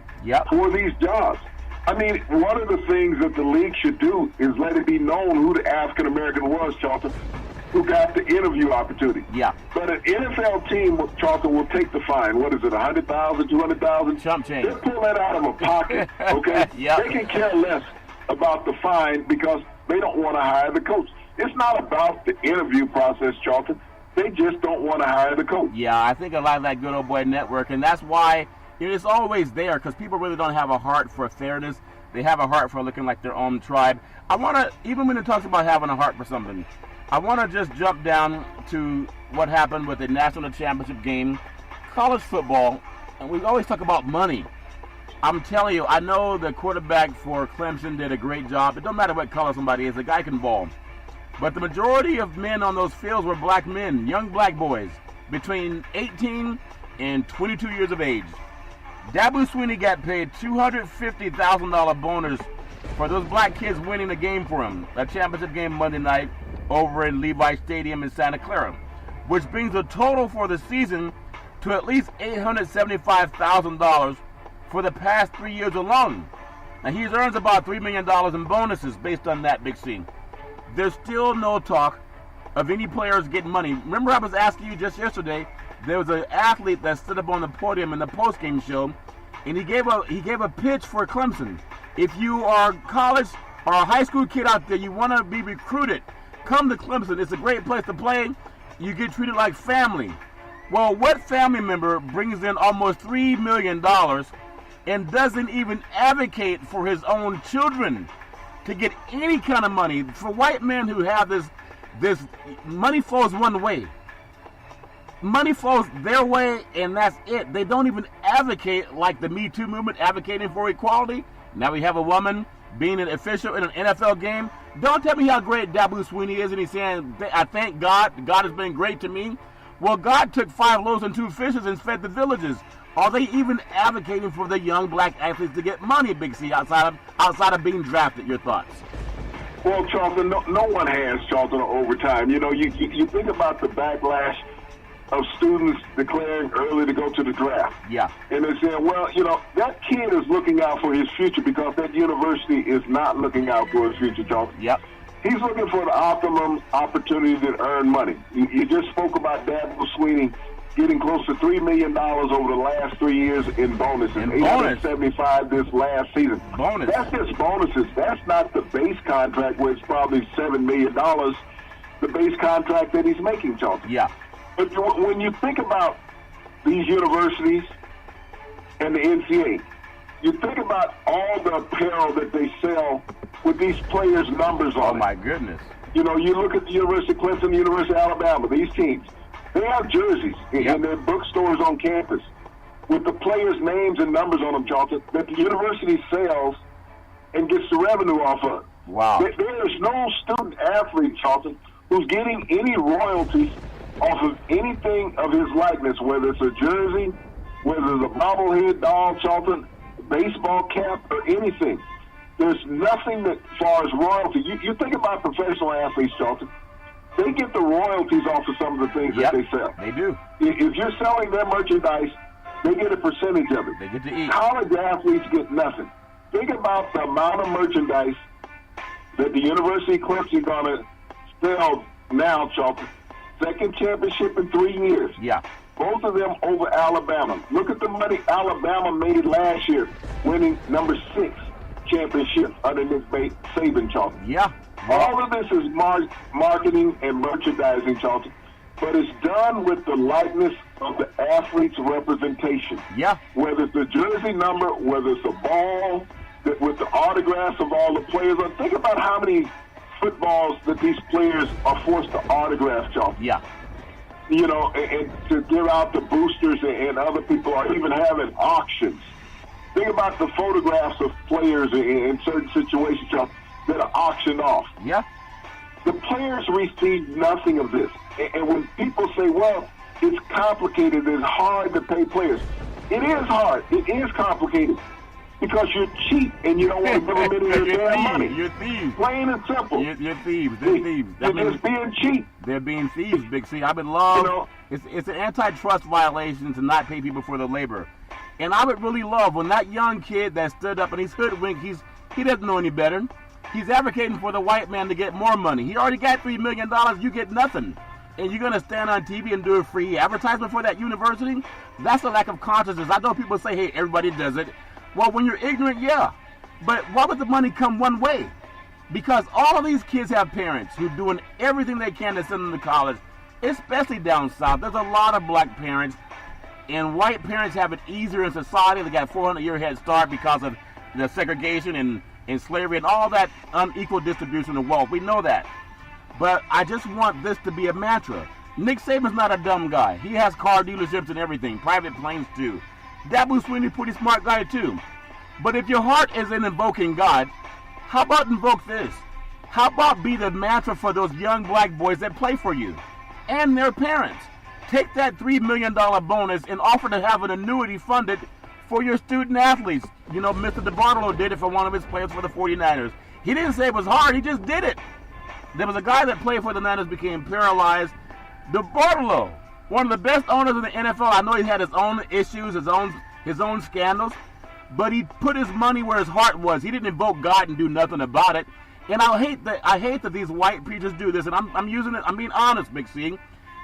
[SPEAKER 2] for these jobs. I mean, one of the things that the league should do is let it be known who the African-American was, Charlton, who got the interview opportunity.
[SPEAKER 1] Yeah.
[SPEAKER 2] But an NFL team, Charlton, will take the fine. What is it, 100,000, 200,000?
[SPEAKER 1] Chump change.
[SPEAKER 2] They'll pull that out of a pocket, okay? They can care less about the fine because they don't want to hire the coach. It's not about the interview process, Charlton. They just don't want to hire the coach.
[SPEAKER 1] Yeah, I think a lot of that good old boy network, and that's why it's always there, because people really don't have a heart for fairness. They have a heart for looking like their own tribe. I want to, even when it talks about having a heart for something, I want to just jump down to what happened with the national championship game, college football, and we always talk about money. I'm telling you, I know the quarterback for Clemson did a great job. It don't matter what color somebody is, the guy can ball. But the majority of men on those fields were black men, young black boys, between 18 and 22 years of age. Dabo Swinney got paid $250,000 bonus for those black kids winning the game for him, a championship game Monday night over in Levi Stadium in Santa Clara, which brings the total for the season to at least $875,000 for the past 3 years alone. Now, he earns about $3 million in bonuses based on that, Big C. There's still no talk of any players getting money. Remember, I was asking you just yesterday, there was an athlete that stood up on the podium in the postgame show, and he gave a pitch for Clemson. If you are college or a high school kid out there, you want to be recruited, come to Clemson. It's a great place to play. You get treated like family. Well, what family member brings in almost $3 million and doesn't even advocate for his own children to get any kind of money? For white men who have this money flows one way. Money flows their way, and that's it. They don't even advocate like the Me Too movement advocating for equality. Now we have a woman being an official in an NFL game. Don't tell me how great Dabo Swinney is, and he's saying, I thank God. God has been great to me. Well, God took 5 loaves and 2 fishes and fed the villages. Are they even advocating for the young black athletes to get money, Big C, outside of being drafted? Your thoughts?
[SPEAKER 2] Well, Charlton, no one has, Charlton, over time. You know, you think about the backlash of students declaring early to go to the draft.
[SPEAKER 1] Yeah.
[SPEAKER 2] And they're saying, well, you know, that kid is looking out for his future because that university is not looking out for his future, Charlton.
[SPEAKER 1] Yep.
[SPEAKER 2] He's looking for the optimum opportunity to earn money. You just spoke about Dabo Swinney getting close to $3 million over the last 3 years in bonuses. $875 this last season.
[SPEAKER 1] Bonus.
[SPEAKER 2] That's just bonuses. That's not the base contract where it's probably $7 million, the base contract that he's making, Charlton.
[SPEAKER 1] Yeah.
[SPEAKER 2] But when you think about these universities and the NCAA, you think about all the apparel that they sell with these players' numbers on it.
[SPEAKER 1] Oh, my goodness.
[SPEAKER 2] You know, you look at the University of Clemson, the University of Alabama, these teams, they have jerseys in their bookstores on campus with the players' names and numbers on them, Charlton, that the university sells and gets the revenue off of.
[SPEAKER 1] Wow.
[SPEAKER 2] There is no student athlete, Charlton, who's getting any royalties off of anything of his likeness, whether it's a jersey, whether it's a bobblehead doll, Charlton, baseball cap, or anything. There's nothing that, as far as royalty, you think about professional athletes, Charlton, they get the royalties off of some of the things that they sell.
[SPEAKER 1] They do.
[SPEAKER 2] If you're selling their merchandise, they get a percentage of it.
[SPEAKER 1] They get to eat.
[SPEAKER 2] College athletes get nothing. Think about the amount of merchandise that the University of Clemson is going to sell now, Charlton. Second championship in 3 years.
[SPEAKER 1] Yeah.
[SPEAKER 2] Both of them over Alabama. Look at the money Alabama made last year, winning number 6 championship under Nick Saban, Charlton.
[SPEAKER 1] Yeah.
[SPEAKER 2] All of this is marketing and merchandising, Charlton. But it's done with the likeness of the athlete's representation.
[SPEAKER 1] Yeah.
[SPEAKER 2] Whether it's the jersey number, whether it's a ball, with the autographs of all the players. Think about how many footballs that these players are forced to autograph, Charlton.
[SPEAKER 1] Yeah.
[SPEAKER 2] You know, and to give out the boosters, and other people are even having auctions. Think about the photographs of players in certain situations, Charlton, that are auctioned off.
[SPEAKER 1] Yeah.
[SPEAKER 2] The players receive nothing of this. And when people say, well, it's complicated, it's hard to pay players, it is hard. It is complicated. Because you're cheap and you don't want to give them any of your damn money.
[SPEAKER 1] You're thieves.
[SPEAKER 2] Plain and simple.
[SPEAKER 1] You're thieves. They're thieves.
[SPEAKER 2] They're just being cheap.
[SPEAKER 1] They're being thieves, Big C. I would love, it's an antitrust violation to not pay people for their labor. And I would really love when that young kid that stood up and he's hoodwinked, he doesn't know any better. He's advocating for the white man to get more money. He already got $3 million. You get nothing. And you're going to stand on TV and do a free advertisement for that university? That's a lack of consciousness. I know people say, hey, everybody does it. Well, when you're ignorant, yeah. But why would the money come one way? Because all of these kids have parents who are doing everything they can to send them to college, especially down south. There's a lot of black parents, and white parents have it easier in society. They got 400-year head start because of the segregation and slavery and all that unequal distribution of wealth. We know that. But I just want this to be a mantra. Nick Saban's not a dumb guy. He has car dealerships and everything, private planes too. Dabo Swinney, pretty smart guy too. But if your heart is in invoking God, how about invoke this? How about be the mantra for those young black boys that play for you and their parents? Take that $3 million bonus and offer to have an annuity funded for your student athletes. You know, Mr. DeBartolo did it for one of his players for the 49ers. He didn't say it was hard, he just did it. There was a guy that played for the Niners, became paralyzed. DeBartolo, one of the best owners in the NFL. I know he had his own issues, his own scandals, but he put his money where his heart was. He didn't invoke God and do nothing about it. And I hate that these white preachers do this. And I'm using it. I'm being honest, Big C.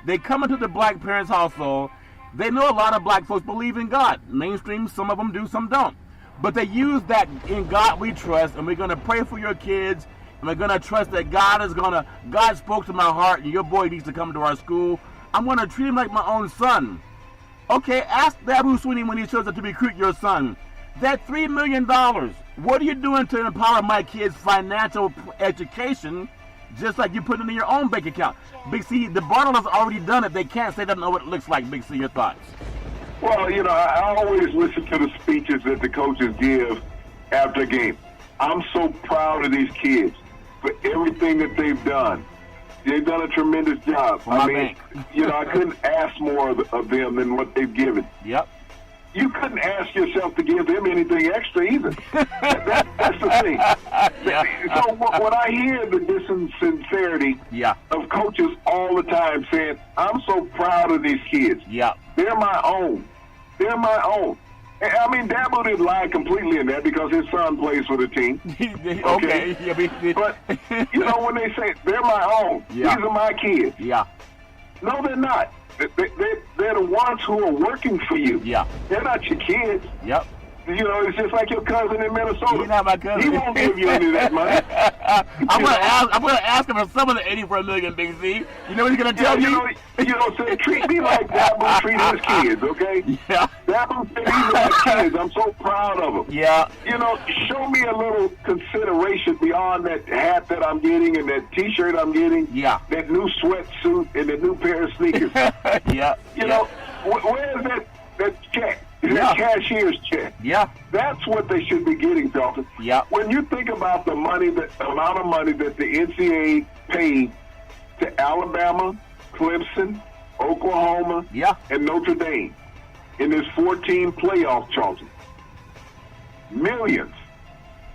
[SPEAKER 1] They come into the black parents' household. They know a lot of black folks believe in God. Mainstream, some of them do, some don't. But they use that in God we trust, and we're going to pray for your kids, and we're going to trust that God spoke to my heart, and your boy needs to come to our school. I'm going to treat him like my own son. Okay, ask Dabo Swinney when he shows up to recruit your son. That $3 million, what are you doing to empower my kids' financial education, just like you put it in your own bank account? Big C, the Bartolo's already done it. They can't say they don't know what it looks like. Big C, your thoughts?
[SPEAKER 2] Well, you know, I always listen to the speeches that the coaches give after a game. I'm so proud of these kids for everything that they've done. They've done a tremendous job. I mean, you know, I couldn't ask more of them than what they've given.
[SPEAKER 1] Yep.
[SPEAKER 2] You couldn't ask yourself to give them anything extra either. That's the thing. Yeah. So when I hear the disincerity of coaches all the time saying, I'm so proud of these kids.
[SPEAKER 1] Yeah.
[SPEAKER 2] They're my own. They're my own. I mean, Dabo didn't lie completely in that because his son plays for the team.
[SPEAKER 1] Okay.
[SPEAKER 2] But, you know, when they say, they're my own, these are my kids.
[SPEAKER 1] Yeah.
[SPEAKER 2] No, they're not. They're the ones who are working for you.
[SPEAKER 1] Yeah.
[SPEAKER 2] They're not your kids.
[SPEAKER 1] Yep.
[SPEAKER 2] You know, it's just like your cousin in Minnesota.
[SPEAKER 1] He's not my cousin.
[SPEAKER 2] He won't give you any of that money.
[SPEAKER 1] I'm gonna ask him for some of the $84 million, Big Z. You know what he's gonna tell me?
[SPEAKER 2] Say, treat me like Dabo treat his kids, okay?
[SPEAKER 1] Yeah.
[SPEAKER 2] Dabo said, these are my kids. I'm so proud of them.
[SPEAKER 1] Yeah.
[SPEAKER 2] You know, show me a little consideration beyond that hat that I'm getting and that T-shirt I'm getting.
[SPEAKER 1] Yeah.
[SPEAKER 2] That new sweatsuit and that new pair of sneakers.
[SPEAKER 1] Yeah.
[SPEAKER 2] You know, where is that check? That cashier's check.
[SPEAKER 1] Yeah.
[SPEAKER 2] That's what they should be getting, Dalton.
[SPEAKER 1] Yeah.
[SPEAKER 2] When you think about the amount of money that the NCAA paid to Alabama, Clemson, Oklahoma, and Notre Dame in this 14 playoff, Charlton. Millions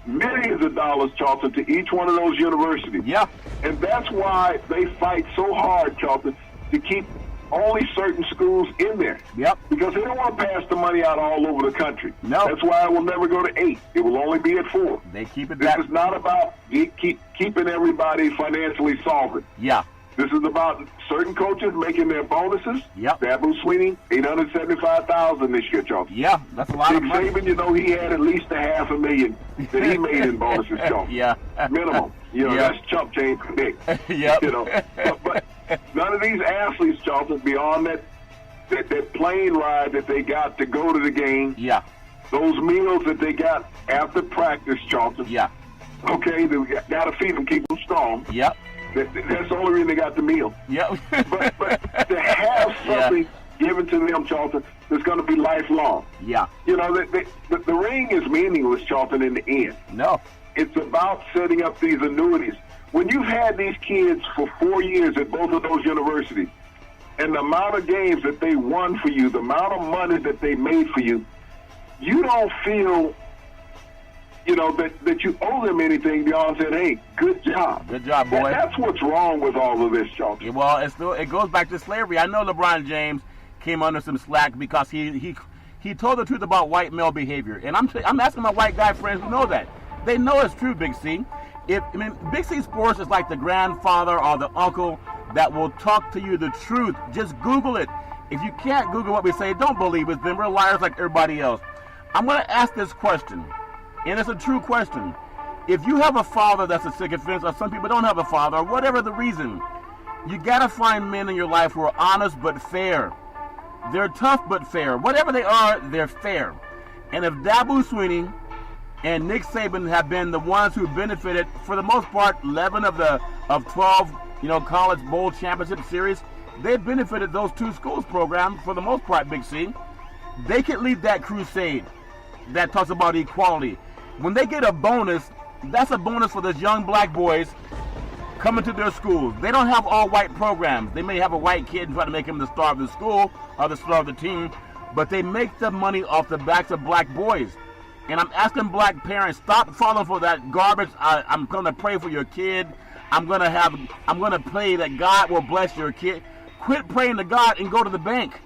[SPEAKER 2] of dollars, Charlton, to each one of those universities.
[SPEAKER 1] Yeah.
[SPEAKER 2] And that's why they fight so hard, Charlton, to keep only certain schools in there.
[SPEAKER 1] Yep.
[SPEAKER 2] Because they don't want to pass the money out all over the country.
[SPEAKER 1] No.
[SPEAKER 2] That's why it will never go to 8. It will only be at 4.
[SPEAKER 1] They keep it
[SPEAKER 2] This is not about keeping everybody financially solvent.
[SPEAKER 1] Yeah.
[SPEAKER 2] This is about certain coaches making their bonuses.
[SPEAKER 1] Yep.
[SPEAKER 2] Dabo Swinney, $875,000 this year, Charlton.
[SPEAKER 1] Yeah, that's a lot of money.
[SPEAKER 2] Saban, you know, he had at least $500,000 that he made in bonuses, Charlton.
[SPEAKER 1] Yeah.
[SPEAKER 2] Minimum. You know, that's chump change for Nick.
[SPEAKER 1] Yep.
[SPEAKER 2] You know, but none of these athletes, Charlton, beyond that plane ride that they got to go to the game.
[SPEAKER 1] Yeah.
[SPEAKER 2] Those meals that they got after practice, Charlton.
[SPEAKER 1] Yeah.
[SPEAKER 2] Okay, they got to feed them, keep them strong.
[SPEAKER 1] Yep.
[SPEAKER 2] That's the only reason they got the meal.
[SPEAKER 1] Yep.
[SPEAKER 2] but to have something given to them, Charlton, that's going to be lifelong.
[SPEAKER 1] Yeah.
[SPEAKER 2] You know, the ring is meaningless, Charlton, in the end.
[SPEAKER 1] No.
[SPEAKER 2] It's about setting up these annuities. When you've had these kids for 4 years at both of those universities, and the amount of games that they won for you, the amount of money that they made for you, you don't feel, you know, that you owe them anything beyond saying, hey, good job.
[SPEAKER 1] Good job, boy.
[SPEAKER 2] That's what's wrong with all of this, Charlton.
[SPEAKER 1] Well, it goes back to slavery. I know LeBron James came under some slack because he told the truth about white male behavior. And I'm asking my white guy friends who know that. They know it's true, Big C. Big C Sports is like the grandfather or the uncle that will talk to you the truth. Just Google it. If you can't Google what we say, don't believe it. Then we're liars like everybody else. I'm going to ask this question, and it's a true question. If you have a father that's a sycophant, or some people don't have a father, or whatever the reason, you got to find men in your life who are honest but fair. They're tough but fair. Whatever they are, they're fair. And if Dabo Swinney and Nick Saban have been the ones who benefited, for the most part, 11 of 12, college bowl championship series, they benefited those two schools program for the most part, Big C. They can lead that crusade. that talks about equality. When they get a bonus, that's a bonus for those young black boys coming to their schools. They don't have all white programs. They may have a white kid and try to make him the star of the school or the star of the team, but they make the money off the backs of black boys. And I'm asking black parents, stop falling for that garbage. I'm going to pray for your kid. I'm going to pray that God will bless your kid. Quit praying to God and go to the bank.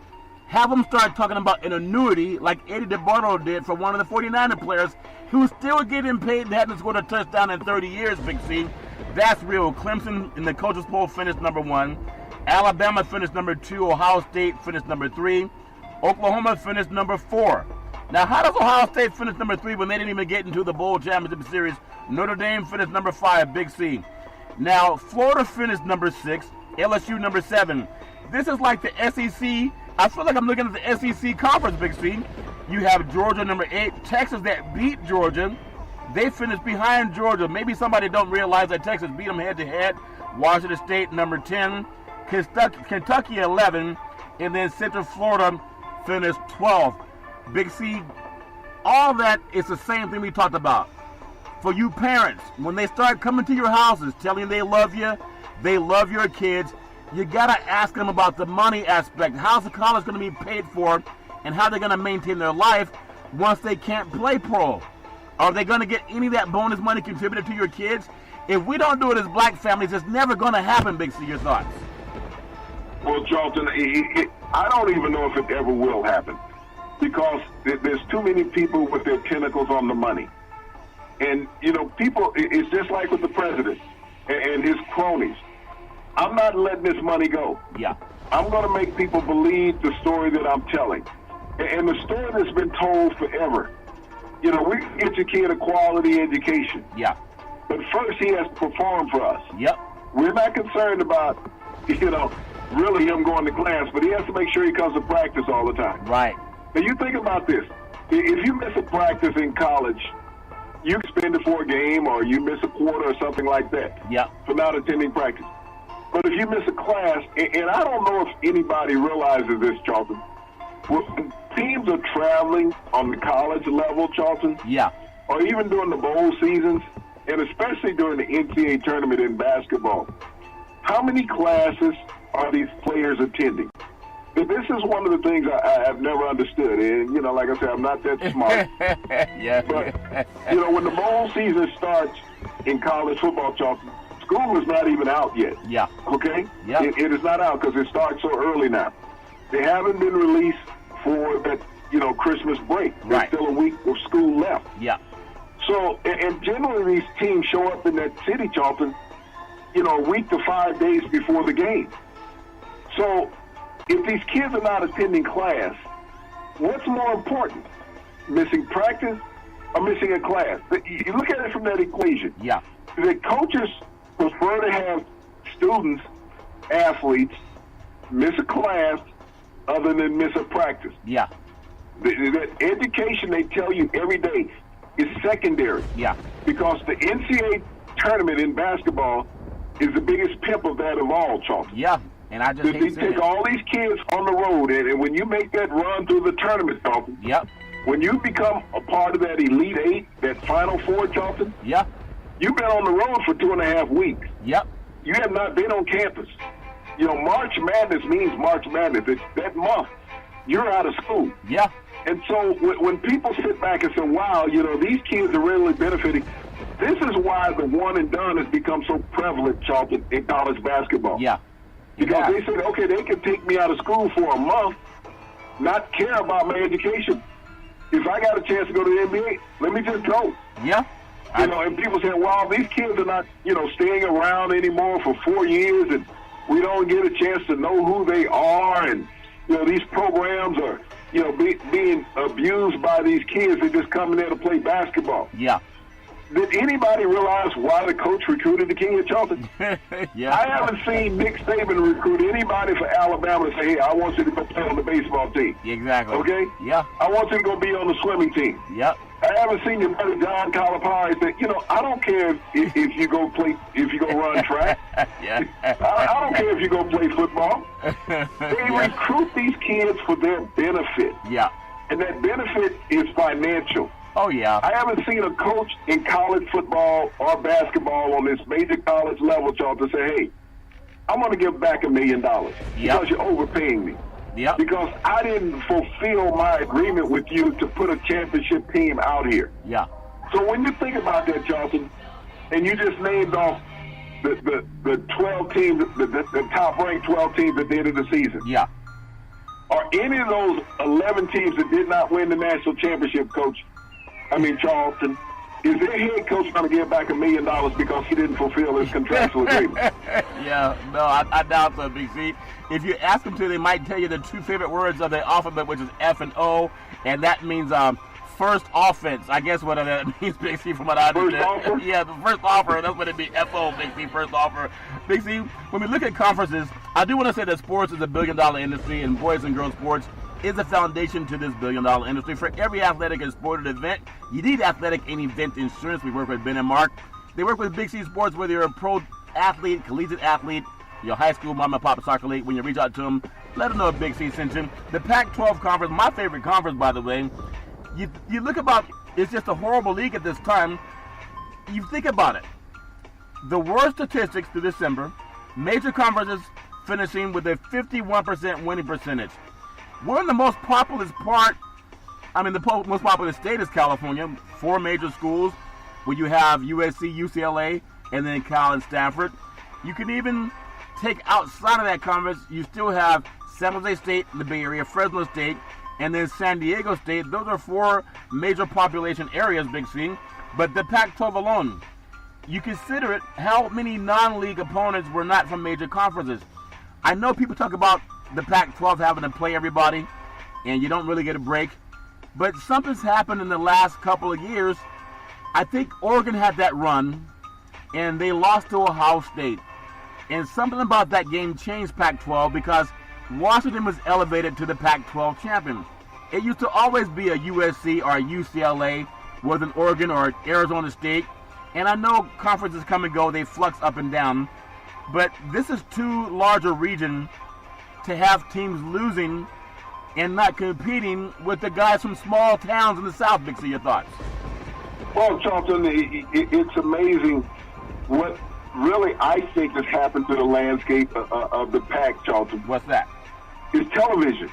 [SPEAKER 1] Have them start talking about an annuity like Eddie DeBartolo did for one of the 49er players who's still getting paid and hasn't scored a touchdown in 30 years, Big C. That's real. Clemson in the coaches poll finished number 1. Alabama finished number 2. Ohio State finished number 3. Oklahoma finished number 4. Now, how does Ohio State finish number 3 when they didn't even get into the bowl championship series? Notre Dame finished number 5, Big C. Now, Florida finished number 6, LSU number 7. This is like the SEC. I feel like I'm looking at the SEC conference, Big C. You have Georgia number 8, Texas that beat Georgia. They finished behind Georgia. Maybe somebody don't realize that Texas beat them head-to-head. Washington State number 10, Kentucky 11, and then Central Florida finished 12. Big C, all that is the same thing we talked about. For you parents, when they start coming to your houses telling you they love you, they love your kids, you got to ask them about the money aspect. How's the college going to be paid for and how they're going to maintain their life once they can't play pro? Are they going to get any of that bonus money contributed to your kids? If we don't do it as black families, it's never going to happen, Big C. Your thoughts?
[SPEAKER 2] Well, Charlton, I don't even know if it ever will happen because there's too many people with their tentacles on the money. And, you know, people, it's just like with the president and his cronies. I'm not letting this money go.
[SPEAKER 1] Yeah.
[SPEAKER 2] I'm going to make people believe the story that I'm telling. And the story that's been told forever. You know, we can get your kid a quality education.
[SPEAKER 1] Yeah.
[SPEAKER 2] But first he has to perform for us.
[SPEAKER 1] Yep.
[SPEAKER 2] We're not concerned about, you know, really him going to class, but he has to make sure he comes to practice all the time.
[SPEAKER 1] Right.
[SPEAKER 2] Now, you think about this. If you miss a practice in college, you spend it for a game or you miss a quarter or something like that.
[SPEAKER 1] Yep.
[SPEAKER 2] For not attending practice. But if you miss a class, and I don't know if anybody realizes this, Charlton, when teams are traveling on the college level, Charlton,
[SPEAKER 1] yeah,
[SPEAKER 2] or even during the bowl seasons, and especially during the NCAA tournament in basketball, how many classes are these players attending? This is one of the things I have never understood. And, you know, like I said, I'm not that smart.
[SPEAKER 1] Yeah.
[SPEAKER 2] But, you know, when the bowl season starts in college football, Charlton, school is not even out yet.
[SPEAKER 1] Yeah.
[SPEAKER 2] Okay?
[SPEAKER 1] Yeah.
[SPEAKER 2] It is not out because it starts so early now. They haven't been released for that, you know, Christmas break.
[SPEAKER 1] Right.
[SPEAKER 2] There's still a week of school left.
[SPEAKER 1] Yeah.
[SPEAKER 2] So, and generally these teams show up in that city, Charlton, you know, a week to 5 days before the game. So, if these kids are not attending class, what's more important? Missing practice or missing a class? You look at it from that equation.
[SPEAKER 1] Yeah.
[SPEAKER 2] The coaches prefer to have students, athletes, miss a class other than miss a practice.
[SPEAKER 1] Yeah.
[SPEAKER 2] That education they tell you every day is secondary.
[SPEAKER 1] Yeah.
[SPEAKER 2] Because the NCAA tournament in basketball is the biggest pimp of that of all, Charlton.
[SPEAKER 1] Yeah. And I just
[SPEAKER 2] They take all these kids on the road, and when you make that run through the tournament, Charlton,
[SPEAKER 1] yep,
[SPEAKER 2] when you become a part of that Elite Eight, that Final Four, Charlton,
[SPEAKER 1] yeah,
[SPEAKER 2] you've been on the road for 2.5 weeks.
[SPEAKER 1] Yep.
[SPEAKER 2] You have not been on campus. You know, March Madness means March Madness. It's that month. You're out of school.
[SPEAKER 1] Yeah.
[SPEAKER 2] And so when people sit back and say, wow, you know, these kids are really benefiting, this is why the one and done has become so prevalent, Charlton, in college basketball.
[SPEAKER 1] Yeah.
[SPEAKER 2] Because they said, okay, they can take me out of school for a month, not care about my education. If I got a chance to go to the NBA, let me just go.
[SPEAKER 1] Yeah.
[SPEAKER 2] You know, and people say, well, these kids are not, you know, staying around anymore for 4 years, and we don't get a chance to know who they are, and, you know, these programs are, you know, being abused by these kids that just come in there to play basketball.
[SPEAKER 1] Yeah.
[SPEAKER 2] Did anybody realize why the coach recruited the King of Charlton?
[SPEAKER 1] Yeah.
[SPEAKER 2] I haven't seen Nick Saban recruit anybody for Alabama to say, hey, I want you to go play on the baseball team.
[SPEAKER 1] Exactly.
[SPEAKER 2] Okay?
[SPEAKER 1] Yeah.
[SPEAKER 2] I want you to go be on the swimming team.
[SPEAKER 1] Yep.
[SPEAKER 2] I haven't seen your buddy John Calipari say, you know, I don't care if you go play, if you go run track.
[SPEAKER 1] Yeah.
[SPEAKER 2] I don't care if you go play football. They recruit these kids for their benefit.
[SPEAKER 1] Yeah.
[SPEAKER 2] And that benefit is financial.
[SPEAKER 1] Oh, yeah.
[SPEAKER 2] I haven't seen a coach in college football or basketball on this major college level, Charles, to say, hey, I'm going to give back $1 million because you're overpaying me.
[SPEAKER 1] Yep.
[SPEAKER 2] Because I didn't fulfill my agreement with you to put a championship team out here.
[SPEAKER 1] Yeah.
[SPEAKER 2] So when you think about that, Charlton, and you just named off the 12 teams, the top-ranked 12 teams at the end of the season.
[SPEAKER 1] Yeah.
[SPEAKER 2] Are any of those 11 teams that did not win the national championship, Charlton, is their head coach going to give back $1 million because he didn't fulfill his contractual agreement?
[SPEAKER 1] Yeah, no, I doubt so, Big C. If you ask them to, they might tell you the two favorite words of the alphabet, which is F and O, and that means first offense. I guess what that means, Big C, from what I understand.
[SPEAKER 2] First offer?
[SPEAKER 1] Yeah, the first offer. That's what it'd be, F-O, Big C, first offer. Big C, when we look at conferences, I do want to say that sports is a billion-dollar industry, and boys and girls sports is the foundation to this billion-dollar industry. For every athletic and sported event, you need athletic and event insurance. We work with Ben and Mark. They work with Big C Sports, whether you're a pro athlete, collegiate athlete, your high school mom and pop soccer league. When you reach out to them, let them know if Big C sent you. The Pac-12 conference, my favorite conference, by the way. You look about, it's just a horrible league at this time. You think about it. The worst statistics through December, major conferences finishing with a 51% winning percentage. We're in the most populous part, the most populous state is California. 4 major schools where you have USC, UCLA, and then Cal and Stanford. You can even take outside of that conference, you still have San Jose State in the Bay Area, Fresno State, and then San Diego State. Those are 4 major population areas, Big C. But the Pac-12 alone, you consider it, how many non-league opponents were not from major conferences? I know people talk about the Pac-12 having to play everybody, and you don't really get a break. But something's happened in the last couple of years. I think Oregon had that run, and they lost to Ohio State. And something about that game changed Pac-12 because Washington was elevated to the Pac-12 champion. It used to always be a USC or a UCLA, was an Oregon or Arizona State. And I know conferences come and go, they flux up and down. But this is too large a region to have teams losing and not competing with the guys from small towns in the South. Big C, your thoughts?
[SPEAKER 2] Well, Charlton, it's amazing what really I think has happened to the landscape of the Pac, Charlton.
[SPEAKER 1] What's that?
[SPEAKER 2] Is television.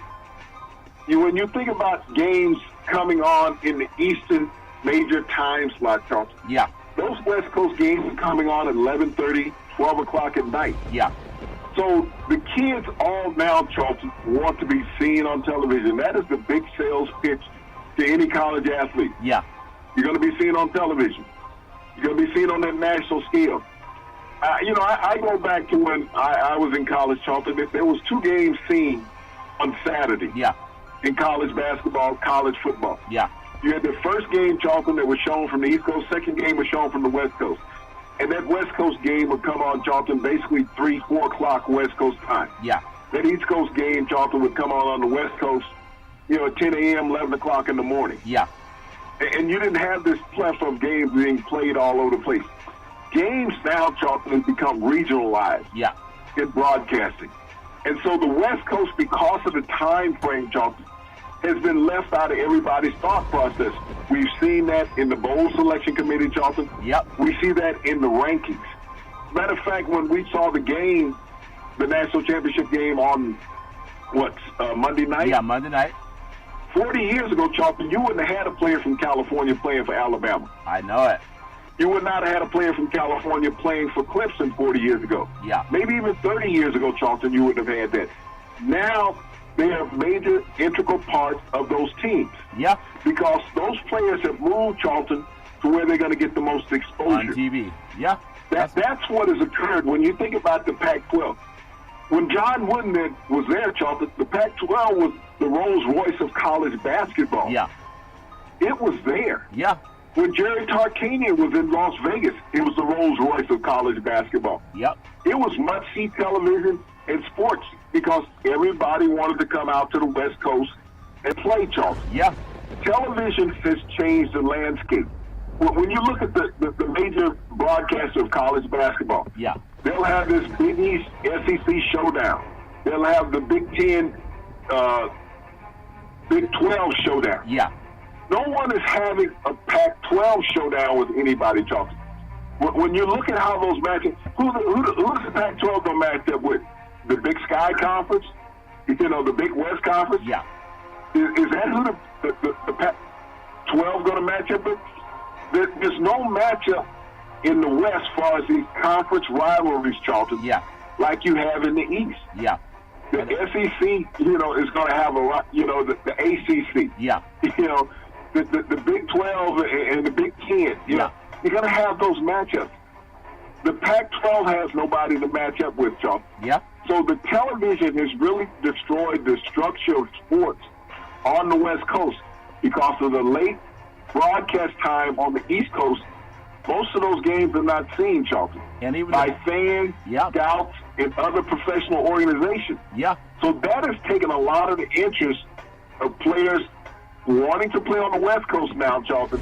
[SPEAKER 2] When you think about games coming on in the Eastern major time slot, Charlton.
[SPEAKER 1] Yeah.
[SPEAKER 2] Those West Coast games are coming on at 11:30, 12 o'clock at night.
[SPEAKER 1] Yeah.
[SPEAKER 2] So the kids all now, Charlton, want to be seen on television. That is the big sales pitch to any college athlete.
[SPEAKER 1] Yeah.
[SPEAKER 2] You're going to be seen on television. You're going to be seen on that national scale. I go back to when I was in college, Charlton. There was 2 games seen on Saturday.
[SPEAKER 1] Yeah.
[SPEAKER 2] In college basketball, college football.
[SPEAKER 1] Yeah.
[SPEAKER 2] You had the first game, Charlton, that was shown from the East Coast. Second game was shown from the West Coast. And that West Coast game would come on, Charlton, basically 3, 4 o'clock West Coast time.
[SPEAKER 1] Yeah.
[SPEAKER 2] That East Coast game, Charlton, would come on the West Coast, at 10 a.m., 11 o'clock in the morning.
[SPEAKER 1] Yeah.
[SPEAKER 2] And you didn't have this plethora of games being played all over the place. Games now, Charlton, have become regionalized in broadcasting. And so the West Coast, because of the time frame, Charlton, has been left out of everybody's thought process. We've seen that in the bowl selection committee, Charlton.
[SPEAKER 1] Yep.
[SPEAKER 2] We see that in the rankings. Matter of fact, when we saw the game, the national championship game on, Monday night?
[SPEAKER 1] Yeah, Monday night.
[SPEAKER 2] 40 years ago, Charlton, you wouldn't have had a player from California playing for Alabama.
[SPEAKER 1] I know it.
[SPEAKER 2] You would not have had a player from California playing for Clemson 40 years ago.
[SPEAKER 1] Yeah.
[SPEAKER 2] Maybe even 30 years ago, Charlton, you wouldn't have had that. Now, they are major, integral parts of those teams.
[SPEAKER 1] Yeah.
[SPEAKER 2] Because those players have moved, Charlton, to where they're going to get the most exposure.
[SPEAKER 1] On TV. Yeah.
[SPEAKER 2] That's what has occurred when you think about the Pac-12. When John Wooden was there, Charlton, the Pac-12 was the Rolls-Royce of college basketball.
[SPEAKER 1] Yeah.
[SPEAKER 2] It was there.
[SPEAKER 1] Yeah.
[SPEAKER 2] When Jerry Tarkanian was in Las Vegas, it was the Rolls-Royce of college basketball.
[SPEAKER 1] Yep.
[SPEAKER 2] It was must-see television and sports because everybody wanted to come out to the West Coast and play, Charlton.
[SPEAKER 1] Yeah.
[SPEAKER 2] Television has changed the landscape. When you look at the major broadcaster of college basketball, they'll have this Big East SEC showdown. They'll have the Big Ten Big 12 showdown.
[SPEAKER 1] Yeah.
[SPEAKER 2] No one is having a Pac-12 showdown with anybody, Charlton. When you look at how those matches, who does the Pac-12 going to match up with? The Big Sky Conference? The Big West Conference?
[SPEAKER 1] Yeah.
[SPEAKER 2] Is that who the Pac-12 going to match up with? There's no matchup in the West as far as these conference rivalries, Charlton.
[SPEAKER 1] Yeah.
[SPEAKER 2] Like you have in the East.
[SPEAKER 1] Yeah.
[SPEAKER 2] The SEC, is going to have the ACC.
[SPEAKER 1] Yeah.
[SPEAKER 2] The Big 12 and the Big 10. You're going to have those matchups. The Pac-12 has nobody to match up with, Charlton.
[SPEAKER 1] Yeah.
[SPEAKER 2] So the television has really destroyed the structure of sports on the West Coast because of the late broadcast time on the East Coast. Most of those games are not seen, Charlton,
[SPEAKER 1] and even
[SPEAKER 2] by fans, scouts, and other professional organizations.
[SPEAKER 1] Yeah.
[SPEAKER 2] So that has taken a lot of the interest of players wanting to play on the West Coast now, Charlton,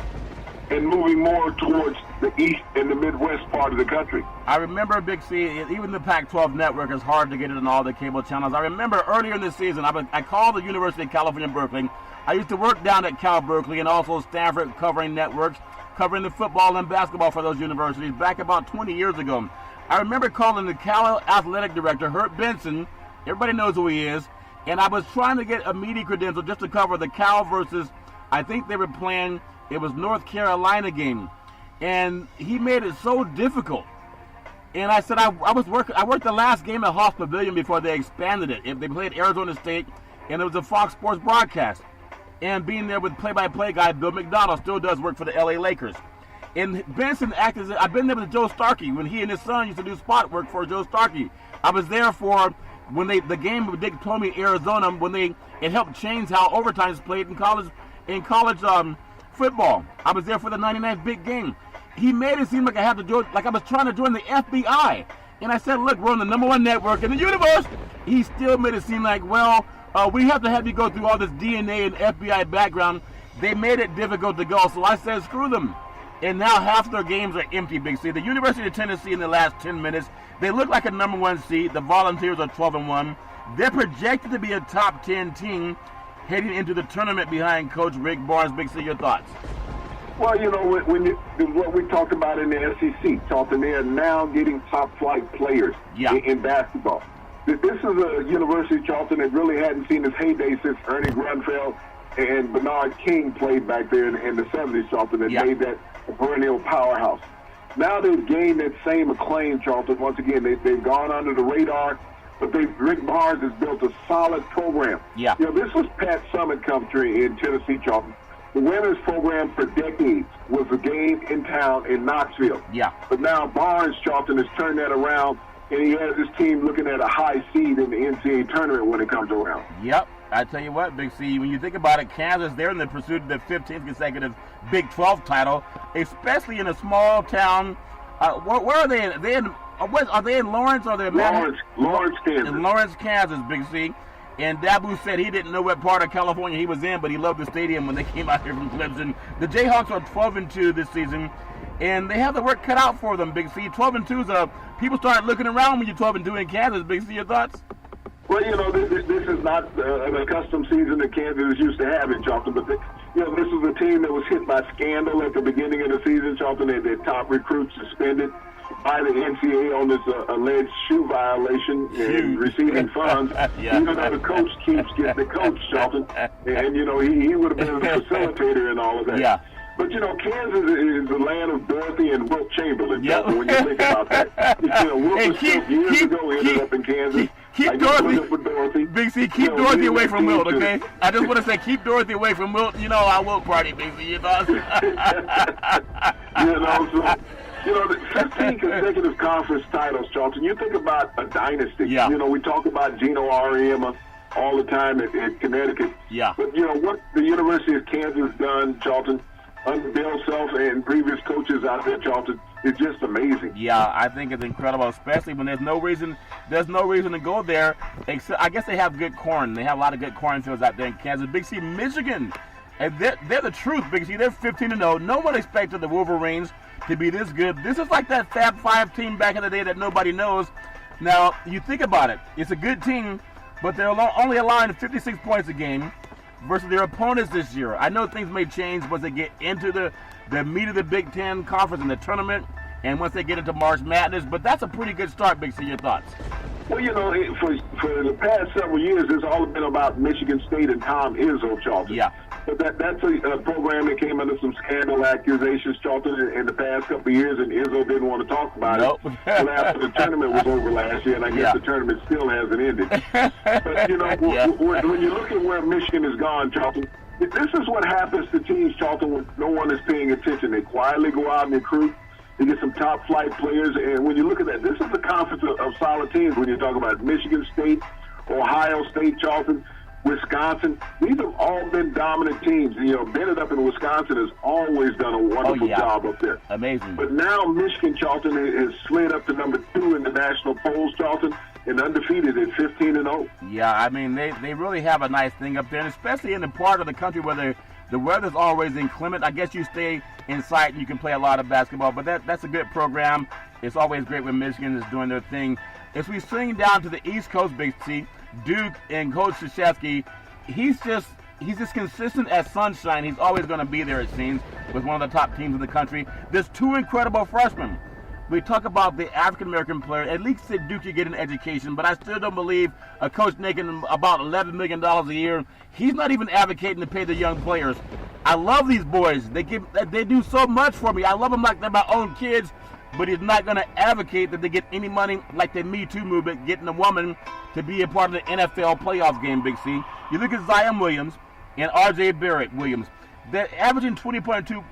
[SPEAKER 2] and moving more towards the East and the Midwest part of the country.
[SPEAKER 1] I remember, Big C, even the Pac-12 network is hard to get it on all the cable channels. I remember earlier in the season, I called the University of California, Berkeley. I used to work down at Cal Berkeley and also Stanford covering networks, covering the football and basketball for those universities back about 20 years ago. I remember calling the Cal athletic director, Herb Benson. Everybody knows who he is. And I was trying to get a media credential just to cover the Cal versus, I think they were playing, it was North Carolina game. And he made it so difficult. And I said, I worked the last game at Hoss Pavilion before they expanded it. They played Arizona State, and it was a Fox Sports broadcast. And being there with play-by-play guy Bill McDonald still does work for the LA Lakers. And Benson acted as, I've been there with Joe Starkey when he and his son used to do spot work for Joe Starkey. I was there for when the game with Dick Tomey, Arizona, when it helped change how overtime is played in college football. I was there for the 99th big game. He made it seem like I had to do it, like I was trying to join the FBI. And I said, look, we're on the #1 network in the universe. He still made it seem like, we have to have you go through all this DNA and FBI background. They made it difficult to go, so I said, screw them. And now half their games are empty, Big C. The University of Tennessee in the last 10 minutes, they look like a #1 seed. The Volunteers are 12-1. They're projected to be a top 10 team heading into the tournament behind Coach Rick Barnes. Big C, your thoughts?
[SPEAKER 2] Well, what we talked about in the SEC, Charlton, they are now getting top-flight players in basketball. This is a university, Charlton, that really hadn't seen its heyday since Ernie Grunfeld and Bernard King played back there in the 70s, Charlton, that made that a perennial powerhouse. Now they've gained that same acclaim, Charlton. Once again, they've gone under the radar, but Rick Barnes has built a solid program.
[SPEAKER 1] Yeah.
[SPEAKER 2] This was Pat Summitt country in Tennessee, Charlton. The women's program for decades was a game in town in Knoxville.
[SPEAKER 1] Yeah.
[SPEAKER 2] But now Barnes, Charlton, has turned that around, and he has his team looking at a high seed in the NCAA tournament when it comes around.
[SPEAKER 1] Yep. I tell you what, Big C, when you think about it, Kansas, they're in the pursuit of the 15th consecutive Big 12 title, especially in a small town. Where are they? Are they in Lawrence? Or are they in
[SPEAKER 2] Lawrence, Kansas.
[SPEAKER 1] In Lawrence, Kansas, Big C. And Dabu said he didn't know what part of California he was in, but he loved the stadium when they came out here from Clemson. The Jayhawks are 12-2 this season, and they have the work cut out for them, Big C. 12-2 people start looking around when you're 12-2 in Kansas. Big C, your thoughts?
[SPEAKER 2] Well, this is not an accustomed season that Kansas is used to having, Charlton. But this is a team that was hit by scandal at the beginning of the season, Charlton. Their top recruits suspended by the NCAA on this alleged shoe violation and receiving funds. Even though the coach keeps getting the coach, Charlton, and he would have been the facilitator and all of that.
[SPEAKER 1] Yeah.
[SPEAKER 2] But Kansas is the land of Dorothy and Wilt Chamberlain. Yep. When you think about that, Wilt years ago ended up in Kansas.
[SPEAKER 1] Keep Dorothy, Big C, keep Dorothy away from Wilt, okay? I just want to say, keep Dorothy away from Wilt. Our Wilt party, Big C, you know?
[SPEAKER 2] The 15 consecutive conference titles, Charlton. You think about a dynasty.
[SPEAKER 1] Yeah.
[SPEAKER 2] We talk about Gino Auriemma all the time at Connecticut.
[SPEAKER 1] Yeah.
[SPEAKER 2] But, what the University of Kansas done, Charlton, under Bill Self and previous coaches out there, Charlton, is just amazing.
[SPEAKER 1] Yeah, I think it's incredible, especially when there's no reason to go there. Except, I guess they have good corn. They have a lot of good cornfields out there in Kansas. Big C, Michigan, and they're the truth, Big C. They're 15-0. No one expected the Wolverines to be this good. This is like that Fab 5 team back in the day that nobody knows. Now, you think about it. It's a good team, but they're only allowing 56 points a game. versus their opponents this year. I know things may change once they get into the meat of the Big Ten Conference and the tournament, and once they get into March Madness, but that's a pretty good start, Big C. Your thoughts?
[SPEAKER 2] Well, for the past several years, it's all been about Michigan State and Tom Izzo, Charlton.
[SPEAKER 1] Yeah.
[SPEAKER 2] But that's a program that came under some scandal accusations, Charlton, in the past couple of years, and Izzo didn't want to talk about it until after the tournament was over last year, and I guess the tournament still hasn't ended. But, when you look at where Michigan has gone, Charlton, this is what happens to teams, Charlton, when no one is paying attention. They quietly go out and recruit. You get some top flight players, and when you look at that, this is a conference of solid teams. When you talk about Michigan State, Ohio State, Charlton, Wisconsin, these have all been dominant teams. Bennett up in Wisconsin has always done a wonderful job up there.
[SPEAKER 1] Amazing.
[SPEAKER 2] But now Michigan, Charlton, has slid up to number 2 in the national polls, Charlton, and undefeated at 15-0.
[SPEAKER 1] Yeah, I mean, they really have a nice thing up there, and especially in the part of the country where the weather's always inclement. I guess you stay inside and you can play a lot of basketball, but that's a good program. It's always great when Michigan is doing their thing. As we swing down to the East Coast, Big C, Duke and Coach Krzyzewski, he's just consistent as sunshine. He's always going to be there, it seems, with one of the top teams in the country. There's 2 incredible freshmen. We talk about the African-American player. At least at Duke you get an education, but I still don't believe a coach making about $11 million a year, he's not even advocating to pay the young players. I love these boys. They do so much for me. I love them like they're my own kids, but he's not going to advocate that they get any money like the Me Too movement, getting a woman to be a part of the NFL playoff game, Big C. You look at Zion Williams and R.J. Barrett Williams. They're averaging 20.2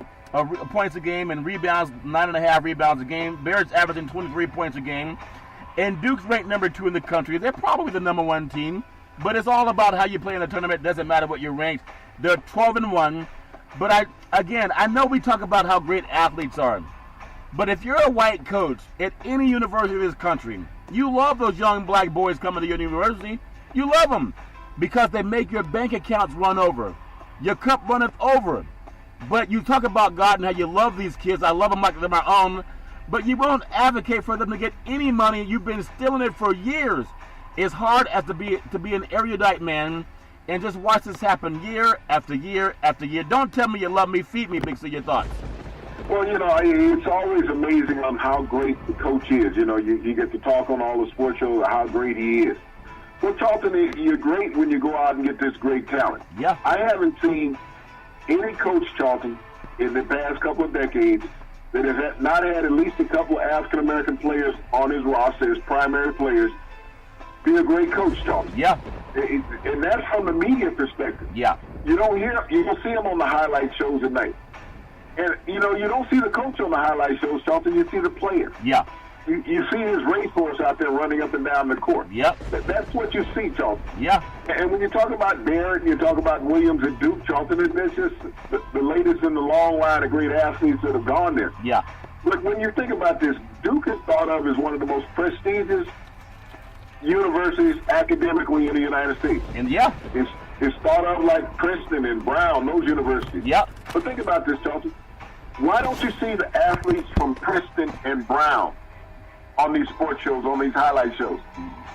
[SPEAKER 1] points a game and rebounds, 9.5 rebounds a game. Barrett's averaging 23 points a game. And Duke's ranked number 2 in the country. They're probably the number 1 team, but it's all about how you play in the tournament. It doesn't matter what you're ranked. They're 12-1. But I know we talk about how great athletes are. But if you're a white coach at any university in this country, you love those young black boys coming to your university. You love them because they make your bank accounts run over. Your cup runneth over. But you talk about God and how you love these kids. I love them like they're my own. But you won't advocate for them to get any money. You've been stealing it for years. It's hard as to be an erudite man and just watch this happen year after year after year. Don't tell me you love me. Feed me, Big C. Your thoughts.
[SPEAKER 2] Well, it's always amazing on how great the coach is. You get to talk on all the sports shows how great he is. Well, Charlton, you're great when you go out and get this great talent.
[SPEAKER 1] Yeah.
[SPEAKER 2] I haven't seen any coach, Charlton, in the past couple of decades that has not had at least a couple of African-American players on his roster as primary players be a great coach, Charlton.
[SPEAKER 1] Yeah.
[SPEAKER 2] And that's from the media perspective.
[SPEAKER 1] Yeah.
[SPEAKER 2] You don't see him on the highlight shows at night. And, you don't see the coach on the highlight shows, Charlton. You see the player.
[SPEAKER 1] Yeah.
[SPEAKER 2] You see his racehorse out there running up and down the court.
[SPEAKER 1] Yep.
[SPEAKER 2] That's what you see, Charlton.
[SPEAKER 1] Yeah.
[SPEAKER 2] And when you talk about Barrett and you talk about Williams and Duke, Charlton, that's just the latest in the long line of great athletes that have gone there.
[SPEAKER 1] Yeah.
[SPEAKER 2] But when you think about this, Duke is thought of as one of the most prestigious universities academically in the United States.
[SPEAKER 1] And yeah.
[SPEAKER 2] It's thought of like Princeton and Brown, those universities.
[SPEAKER 1] Yep.
[SPEAKER 2] But think about this, Charlton. Why don't you see the athletes from Princeton and Brown on these sports shows, on these highlight shows?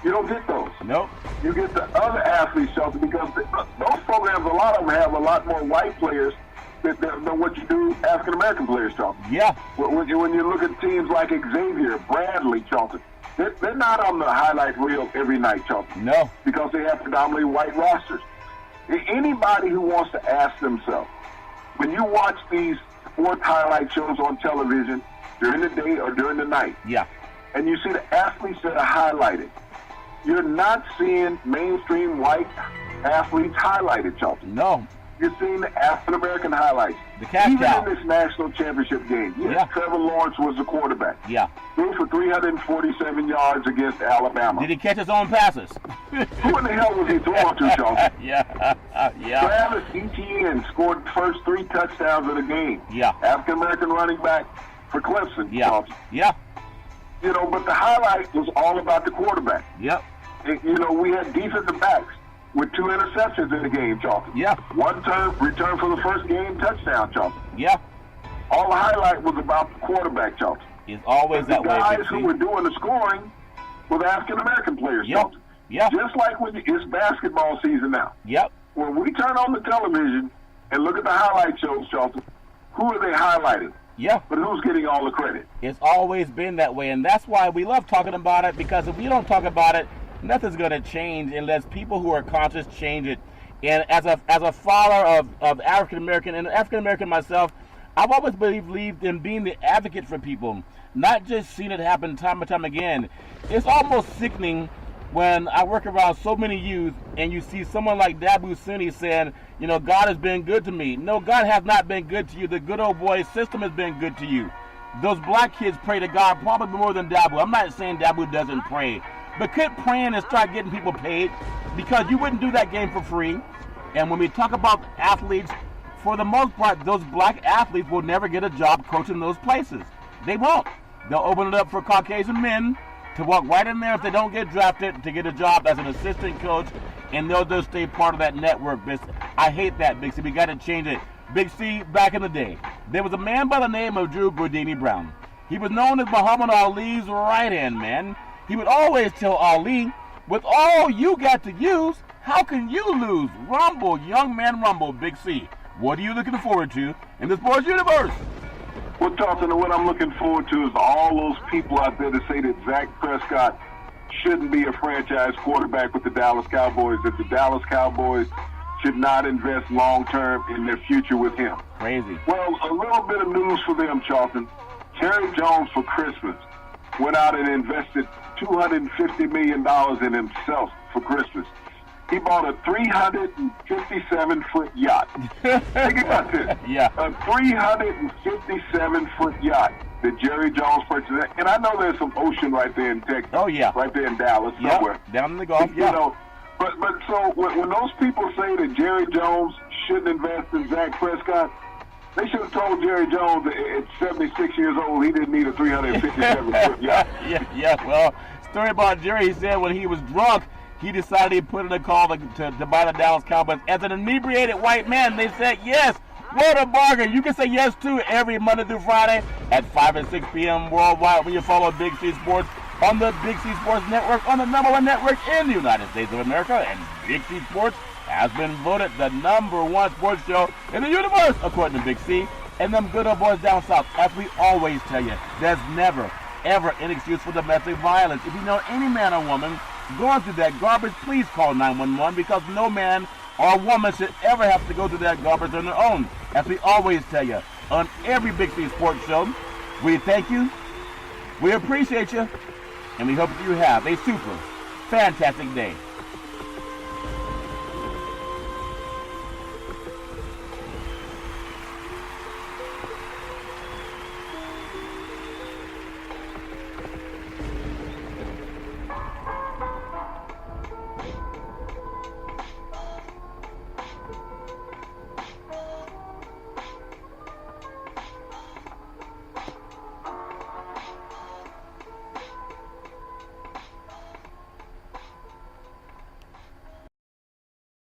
[SPEAKER 2] You don't get those.
[SPEAKER 1] Nope.
[SPEAKER 2] You get the other athletes, Charlton, because those programs, a lot of them have a lot more white players than what you do African-American players, Charlton.
[SPEAKER 1] Yeah.
[SPEAKER 2] When you look at teams like Xavier, Bradley, Charlton, they're not on the highlight reel every night, Charlton.
[SPEAKER 1] No.
[SPEAKER 2] Because they have predominantly white rosters. Anybody who wants to ask themselves, when you watch these sports highlight shows on television during the day or during the night,
[SPEAKER 1] yeah,
[SPEAKER 2] and you see the athletes that are highlighted, you're not seeing mainstream white athletes highlighted, Charlton.
[SPEAKER 1] No.
[SPEAKER 2] You're seeing the African-American highlights.
[SPEAKER 1] The cash
[SPEAKER 2] Even
[SPEAKER 1] cow.
[SPEAKER 2] in this national championship game. Yes,
[SPEAKER 1] Yeah.
[SPEAKER 2] Trevor Lawrence was the quarterback.
[SPEAKER 1] Yeah.
[SPEAKER 2] Threw for 347 yards against Alabama.
[SPEAKER 1] Did he catch his own passes?
[SPEAKER 2] Who in the hell was he throwing to, Charlton?
[SPEAKER 1] Yeah. Yeah.
[SPEAKER 2] Travis Etienne scored the first 3 touchdowns of the game.
[SPEAKER 1] Yeah.
[SPEAKER 2] African-American running back for Clemson,
[SPEAKER 1] Yeah.
[SPEAKER 2] Charlton.
[SPEAKER 1] Yeah.
[SPEAKER 2] But the highlight was all about the quarterback.
[SPEAKER 1] Yep.
[SPEAKER 2] We had defensive backs with 2 interceptions in the game, Charlton.
[SPEAKER 1] Yeah.
[SPEAKER 2] One return for the first game touchdown, Charlton.
[SPEAKER 1] Yeah.
[SPEAKER 2] All the highlight was about the quarterback, Charlton.
[SPEAKER 1] It's always
[SPEAKER 2] The
[SPEAKER 1] that way.
[SPEAKER 2] guys
[SPEAKER 1] Big C.
[SPEAKER 2] who were doing the scoring were the African-American players,
[SPEAKER 1] Yep.
[SPEAKER 2] Charlton.
[SPEAKER 1] Yeah.
[SPEAKER 2] Just like when it's basketball season now.
[SPEAKER 1] Yep.
[SPEAKER 2] when we turn on the television and look at the highlight shows, Charlton, who are they highlighting?
[SPEAKER 1] Yeah.
[SPEAKER 2] But who's getting all the credit?
[SPEAKER 1] It's always been that way, and that's why we love talking about it, because if we don't talk about it, nothing's going to change unless people who are conscious change it. And as a father of African-American, and African-American myself, I've always believed in being the advocate for people, not just seeing it happen time and time again. It's almost sickening when I work around so many youth and you see someone like Dabu Suni saying, you know, God has been good to me. No, God has not been good to you. The good old boy system has been good to you. Those black kids pray to God probably more than Dabu. I'm not saying Dabu doesn't pray, but quit praying and start getting people paid, because you wouldn't do that game for free. And when we talk about athletes, for the most part, those black athletes will never get a job coaching those places. They won't. They'll open it up for Caucasian men to walk right in there if they don't get drafted to get a job as an assistant coach, and they'll just stay part of that network. I hate that, Big C. We got to change it. Big C, back in the day, there was a man by the name of Drew Boudini Brown. He was known as Muhammad Ali's right-hand man. He would always tell Ali, with all you got to use, how can you lose? Rumble, young man, rumble, Big C. What are you looking forward to in the sports universe?
[SPEAKER 2] Well, Charlton, what I'm looking forward to is all those people out there that say that Dak Prescott shouldn't be a franchise quarterback with the Dallas Cowboys, that the Dallas Cowboys should not invest long-term in their future with him.
[SPEAKER 1] Crazy.
[SPEAKER 2] Well, a little bit of news for them, Charlton. Jerry Jones, for Christmas, went out and invested $250 million in himself for Christmas. He bought a 357-foot yacht. Think about this.
[SPEAKER 1] Yeah.
[SPEAKER 2] A 357-foot yacht that Jerry Jones purchased. And I know there's some ocean right there in Texas.
[SPEAKER 1] Oh, yeah.
[SPEAKER 2] Right there in Dallas, somewhere.
[SPEAKER 1] Down in the Gulf,
[SPEAKER 2] You know, but so when those people say that Jerry Jones shouldn't invest in Dak Prescott, they should have told Jerry Jones that at 76 years old he didn't need a 357-foot yacht.
[SPEAKER 1] Yeah. Well, story about Jerry, he said when he was drunk, he decided he put in a call to buy the Dallas Cowboys. As an inebriated white man, they said yes. What a bargain. You can say yes to every Monday through Friday at 5 and 6 p.m. worldwide when you follow Big C Sports on the Big C Sports Network, on the #1 network in the United States of America. And Big C Sports has been voted the #1 sports show in the universe, according to Big C. And them good old boys down south, as we always tell you, there's never, ever an excuse for domestic violence. If you know any man or woman going through that garbage, please call 911, because no man or woman should ever have to go through that garbage on their own. As we always tell you on every Big C Sports show, we thank you, we appreciate you, and we hope you have a super fantastic day.